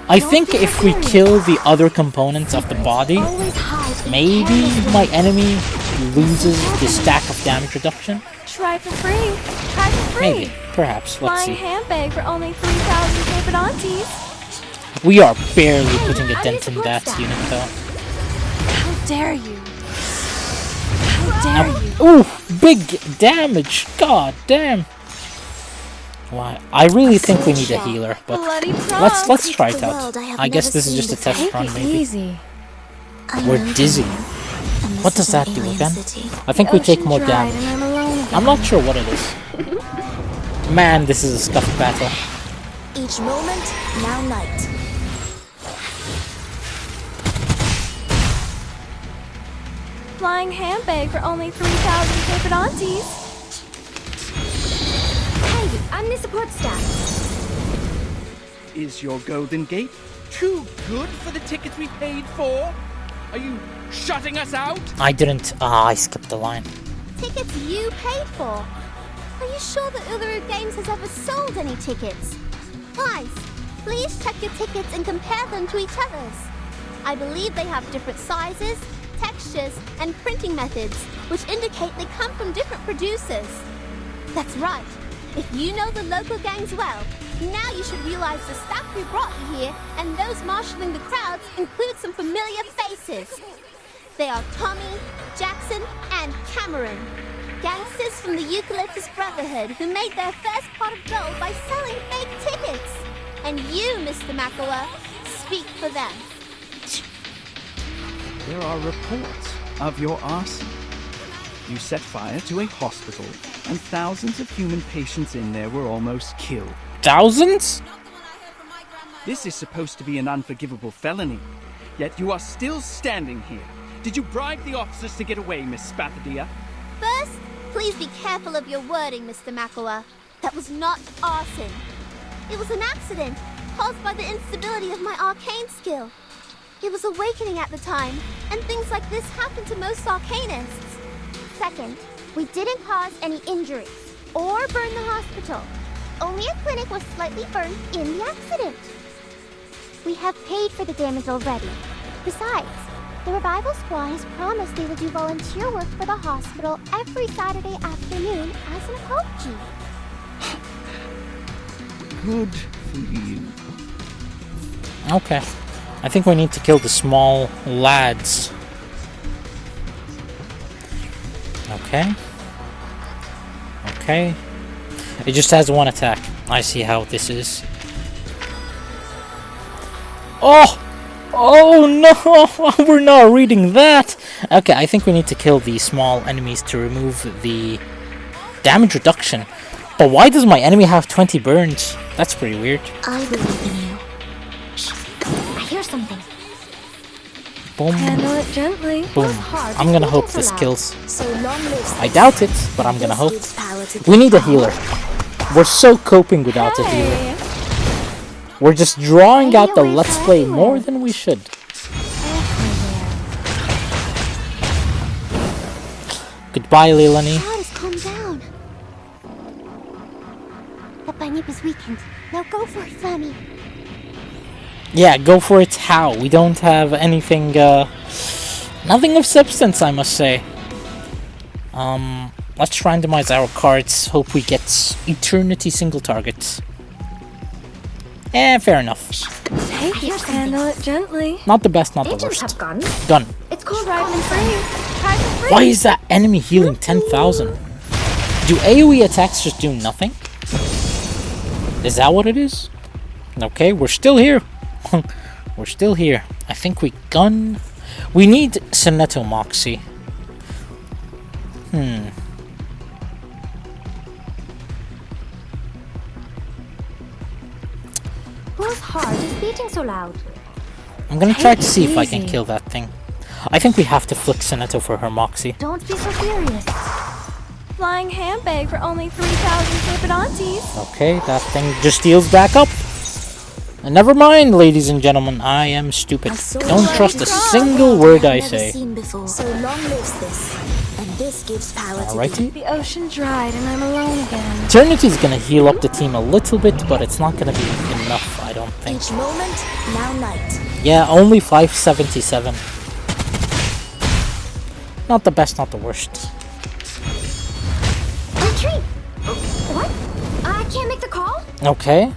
Speaker 1: I think if we kill the other components of the body, maybe my enemy loses the stack of damage reduction.
Speaker 13: Try for free. Try for free.
Speaker 1: Maybe. Perhaps. Let's see.
Speaker 13: handbag for only 3,000 paper aunties.
Speaker 1: We are barely putting a dent in that unit, though.
Speaker 13: How dare you?
Speaker 1: Ooh, big damage. God damn. Why? I really think we need a healer, but let's try it out. I guess this is just a test run, maybe. We're dizzy. What does that do again? I think we take more damage. I'm not sure what it is. Man, this is a scuffed battle.
Speaker 9: Each moment, now night.
Speaker 13: Flying handbag for only 3,000 paper aunties.
Speaker 3: Thank you. I'm the support staff.
Speaker 12: Is your Golden Gate too good for the tickets we paid for? Are you shutting us out?
Speaker 1: I didn't. I skipped the line.
Speaker 9: Tickets you paid for? Are you sure that Uluru Games has ever sold any tickets? Guys, please check your tickets and compare them to each other's. I believe they have different sizes, textures, and printing methods, which indicate they come from different producers. That's right. If you know the local gangs well, now you should realize the staff who brought you here and those marshalling the crowds include some familiar faces. They are Tommy, Jackson, and Cameron. Gangsters from the Eucalyptus Brotherhood who made their first pot of gold by selling fake tickets. And you, Mr. Makawa, speak for them.
Speaker 12: There are reports of your arson. You set fire to a hospital, and thousands of human patients in there were almost killed.
Speaker 1: Thousands?
Speaker 12: This is supposed to be an unforgivable felony, yet you are still standing here. Did you bribe the officers to get away, Miss Spathadia?
Speaker 9: First, please be careful of your wording, Mr. Makawa. That was not arson. It was an accident caused by the instability of my arcane skill. It was awakening at the time, and things like this happen to most arcanists. Second, we didn't cause any injuries or burn the hospital. Only a clinic was slightly burned in the accident. We have paid for the damage already. Besides, the revival squad has promised they will do volunteer work for the hospital every Saturday afternoon as an apology.
Speaker 12: Good for you.
Speaker 1: Okay. I think we need to kill the small lads. Okay. Okay. It just has one attack. I see how this is. Oh! Oh no! We're not reading that! Okay, I think we need to kill the small enemies to remove the damage reduction. But why does my enemy have 20 burns? That's pretty weird.
Speaker 8: I believe in you. Shh. I hear something.
Speaker 1: Boom.
Speaker 3: Handle it gently.
Speaker 1: Boom. I'm gonna hope this kills.
Speaker 9: So long live
Speaker 1: I doubt it, but I'm gonna hope. We need a healer. We're so coping without a healer. We're just drawing out the Let's Play more than we should. Goodbye, Leilani.
Speaker 9: Goddess, calm down. The bunny was weakened. Now go for it, Flammy.
Speaker 1: Yeah, go for it. How? We don't have anything, nothing of substance, I must say. Let's randomize our cards. Hope we get eternity single targets. Fair enough.
Speaker 3: Take it, handle it gently.
Speaker 1: Not the best, not the
Speaker 3: Agents
Speaker 1: worst.
Speaker 3: have guns.
Speaker 1: Gun.
Speaker 3: It's called Riding Free.
Speaker 1: Why is that enemy healing 10,000? Do AoE attacks just do nothing? Is that what it is? Okay, we're still here. We're still here. I think we gun... We need Soneto Moxie.
Speaker 3: Whose heart is beating so loud?
Speaker 1: I'm gonna try to see if I can kill that thing. I think we have to flick Soneto for her Moxie.
Speaker 3: Don't be so serious. Flying handbag for only 3,000 Serpenantes.
Speaker 1: Okay, that thing just heals back up. And never mind, ladies and gentlemen, I am stupid. Don't trust a single word I say.
Speaker 9: So long lives this, and this gives power
Speaker 1: Alrighty.
Speaker 3: The ocean dried and I'm alone again.
Speaker 1: Eternity's gonna heal up the team a little bit, but it's not gonna be enough, I don't think.
Speaker 9: Each moment, now night.
Speaker 1: Yeah, only 577. Not the best, not the worst.
Speaker 3: Retreat! What? I can't make the call?
Speaker 1: Okay.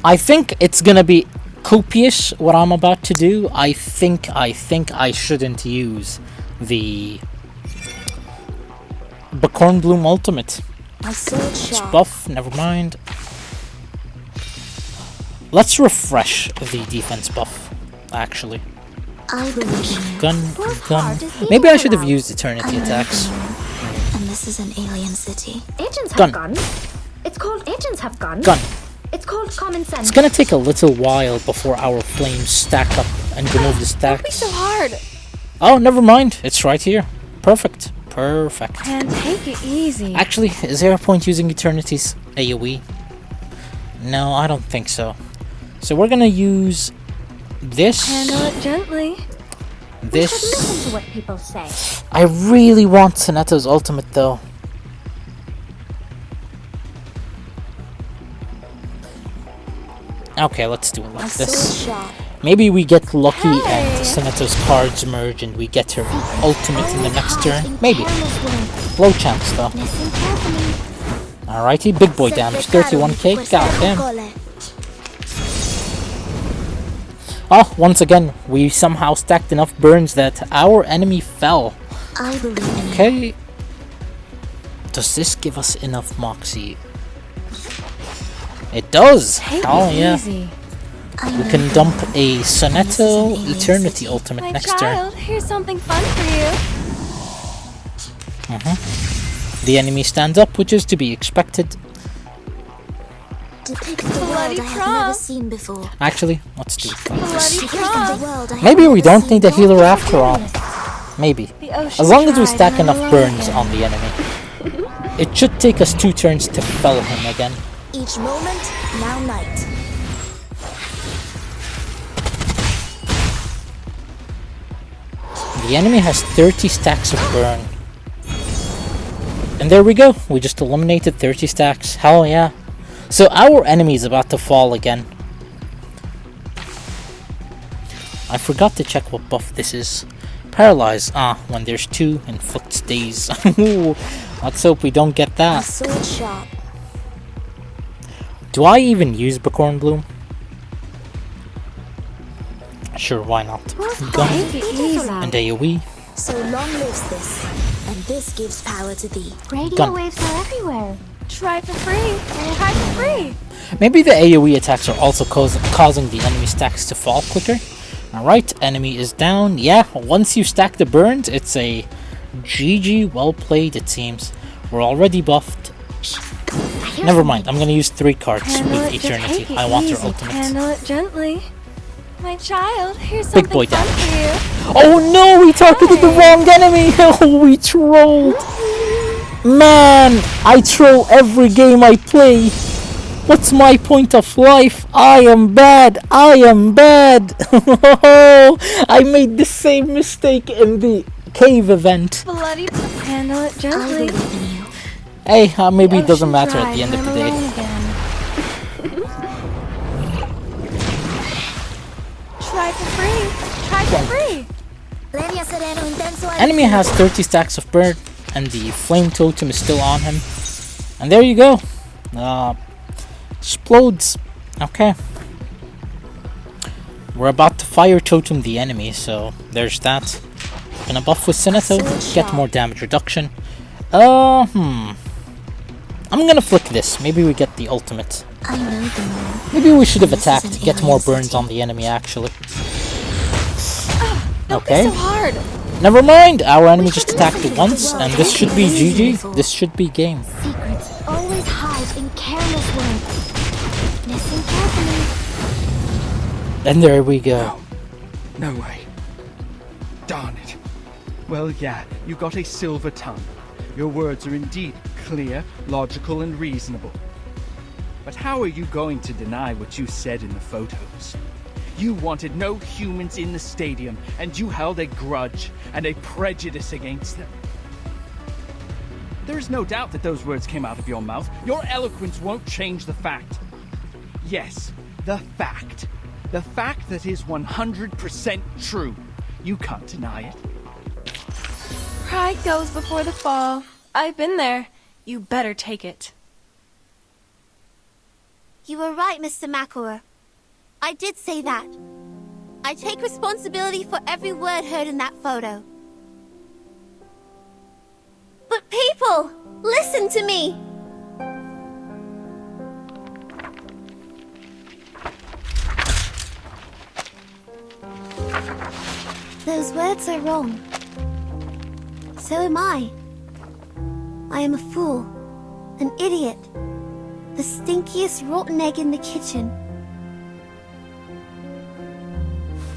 Speaker 1: I think it's gonna be copious what I'm about to do. I think I shouldn't use the Bacorn Bloom Ultimate. It's buff, never mind. Let's refresh the defense buff, actually.
Speaker 9: I believe
Speaker 1: Gun. Maybe I should have used Eternity attacks.
Speaker 9: and this is an alien city.
Speaker 3: Agents have
Speaker 1: Gun.
Speaker 3: guns. It's called Agents have guns.
Speaker 1: Gun.
Speaker 3: It's called common sense.
Speaker 1: It's gonna take a little while before our flames stack up and remove the
Speaker 3: Don't be
Speaker 1: stacks.
Speaker 3: so hard.
Speaker 1: Oh, never mind. It's right here. Perfect. Perfect.
Speaker 15: And take it easy.
Speaker 1: Actually, is there a point using Eternity's AoE? No, I don't think so. So we're gonna use this.
Speaker 15: Handle it gently.
Speaker 1: This.
Speaker 3: We should listen to what people say.
Speaker 1: I really want Soneto's ultimate though. Okay, let's do it like this. Maybe we get lucky and Soneto's cards merge and we get her ultimate in the next turn. Maybe. Low chance though. Alrighty, big boy damage, 31k, goddamn. Oh, once again, we somehow stacked enough burns that our enemy fell.
Speaker 3: I believe.
Speaker 1: Okay. Does this give us enough moxie? It does! Oh yeah. We can dump a Soneto Eternity ultimate
Speaker 15: My
Speaker 1: next
Speaker 15: child, here's something fun for you.
Speaker 1: The enemy stands up, which is to be expected.
Speaker 3: Depict the world I have never seen before.
Speaker 1: Actually, let's do it like this.
Speaker 3: Depict the world I have
Speaker 1: Maybe we
Speaker 3: never
Speaker 1: don't
Speaker 3: seen
Speaker 1: need a
Speaker 3: before.
Speaker 1: healer after all. Maybe. As long as we stack enough burns on the enemy. It should take us 2 turns to fell him again.
Speaker 3: Each moment, now night.
Speaker 1: The enemy has 30 stacks of burn. And there we go. We just eliminated 30 stacks. Hell yeah. So our enemy is about to fall again. I forgot to check what buff this is. Paralyze. When there's 2, inflict stays. Let's hope we don't get that.
Speaker 3: Sword sharp.
Speaker 1: Do I even use Buckhorn Bloom? Sure, why not? Gun and AoE.
Speaker 3: So long lives this, and this gives power to thee.
Speaker 9: Radio
Speaker 1: Gun.
Speaker 9: waves are everywhere.
Speaker 15: Try for free. Try for free.
Speaker 1: Maybe the AoE attacks are also causing the enemy stacks to fall quicker. Alright, enemy is down. Yeah, once you stack the burns, it's a GG. Well played, it seems. We're already buffed. Never mind, I'm gonna use 3 cards with Eternity. I want her ultimate.
Speaker 15: Handle it gently. My child, here's
Speaker 1: Big
Speaker 15: something
Speaker 1: boy
Speaker 15: fun
Speaker 1: damage.
Speaker 15: for you.
Speaker 1: Oh no, we targeted the wrong enemy! Oh, we trolled! Man, I troll every game I play. What's my point of life? I am bad. I am bad. I made the same mistake in the cave event.
Speaker 15: Bloody, handle it gently.
Speaker 1: Hey, maybe it doesn't matter at the end of the day.
Speaker 15: Try for free. Try for free.
Speaker 1: Enemy has 30 stacks of burn, and the flame totem is still on him. And there you go. Explodes. Okay. We're about to fire totem the enemy, so there's that. Gonna buff with Soneto, get more damage reduction. I'm gonna flick this. Maybe we get the ultimate. Maybe we should have attacked to get more burns on the enemy, actually. Okay.
Speaker 15: So hard.
Speaker 1: Never mind. Our enemy just attacked it once, and this should be GG. This should be game.
Speaker 9: Secrets always hide in careless words. Listen carefully.
Speaker 1: And there we go.
Speaker 6: No way. Darn it. Well, yeah, you got a silver tongue. Your words are indeed clear, logical, and reasonable. But how are you going to deny what you said in the photos? You wanted no humans in the stadium, and you held a grudge and a prejudice against them. There is no doubt that those words came out of your mouth. Your eloquence won't change the fact. Yes, the fact. The fact that is 100% true. You can't deny it.
Speaker 15: Pride goes before the fall. I've been there. You better take it.
Speaker 3: You were right, Mr. McElroy. I did say that. I take responsibility for every word heard in that photo. But people, listen to me!
Speaker 9: Those words are wrong. So am I. I am a fool, an idiot, the stinkiest rotten egg in the kitchen.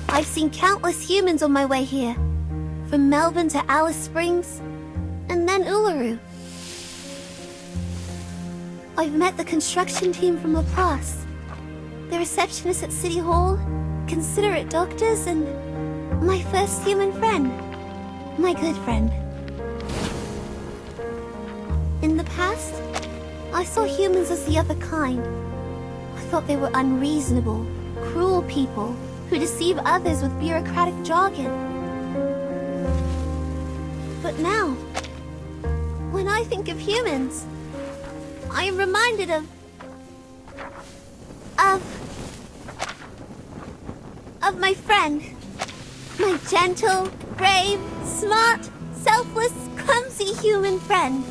Speaker 9: I've seen countless humans on my way here, from Melbourne to Alice Springs, and then Uluru. I've met the construction team from Laplace, the receptionist at City Hall, considerate doctors, and my first human friend. My good friend. In the past, I saw humans as the other kind. I thought they were unreasonable, cruel people who deceive others with bureaucratic jargon. But now, when I think of humans, I am reminded of my friend. My gentle, brave, smart, selfless, clumsy human friend.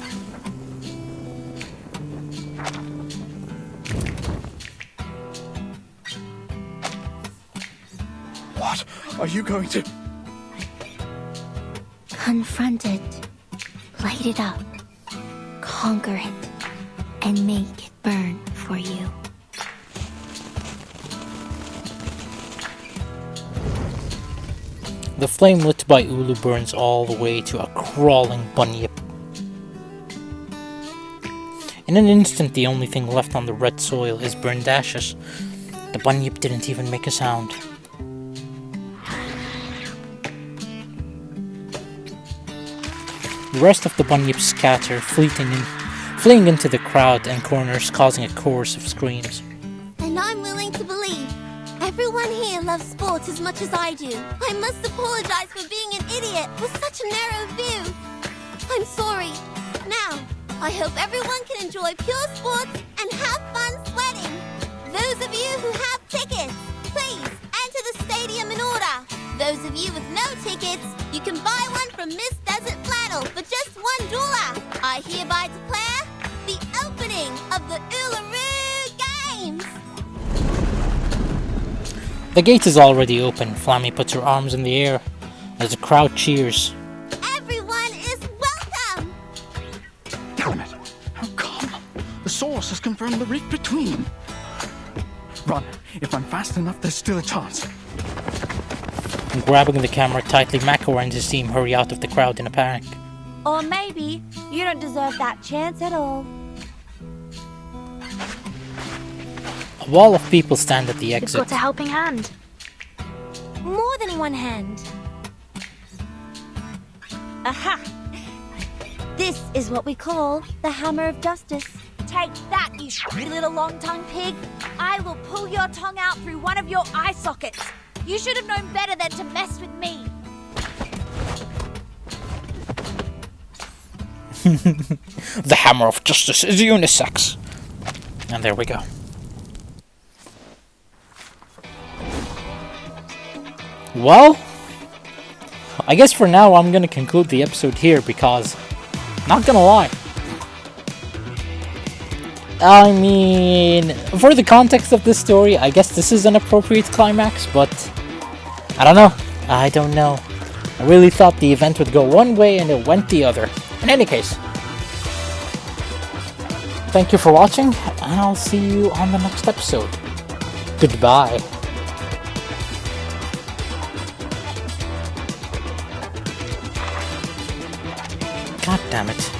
Speaker 6: What are you going to...
Speaker 8: Confront it, light it up, conquer it, and make it burn for you.
Speaker 1: The flame lit by Ulu burns all the way to a crawling bunyip. In an instant, the only thing left on the red soil is burned ashes. The bunyip didn't even make a sound. The rest of the bunyips scatter, fleeing into the crowd and corners, causing a chorus of screams.
Speaker 9: And I'm willing to believe everyone here loves sports as much as I do. I must apologize for being an idiot with such a narrow view. I'm sorry. Now, I hope everyone can enjoy pure sports and have fun sweating. Those of you who have tickets, please enter the stadium in order. Those of you with no tickets, you can buy one from Miss Desert Flannel for just $1. I hereby declare the opening of the Uluru Games.
Speaker 1: The gate is already open. Flammy puts her arms in the air as the crowd cheers.
Speaker 9: Everyone is welcome!
Speaker 6: Damn it! How come? The source has confirmed the rift between. Run. If I'm fast enough, there's still a chance.
Speaker 1: And grabbing the camera tightly, Mako and his team hurry out of the crowd in a panic.
Speaker 3: Or maybe you don't deserve that chance at all.
Speaker 1: A wall of people stand at the
Speaker 2: You've
Speaker 1: exit.
Speaker 2: got a helping hand.
Speaker 3: More than one hand. Aha! This is what we call the Hammer of Justice. Take that, you little long-tongued pig! I will pull your tongue out through one of your eye sockets. You should have known better than to mess with me.
Speaker 1: The Hammer of Justice is unisex. And there we go. Well, I guess for now I'm gonna conclude the episode here because, not gonna lie, I mean, for the context of this story, I guess this is an appropriate climax, but I don't know. I really thought the event would go one way and it went the other. In any case, thank you for watching, and I'll see you on the next episode. Goodbye. God damn it.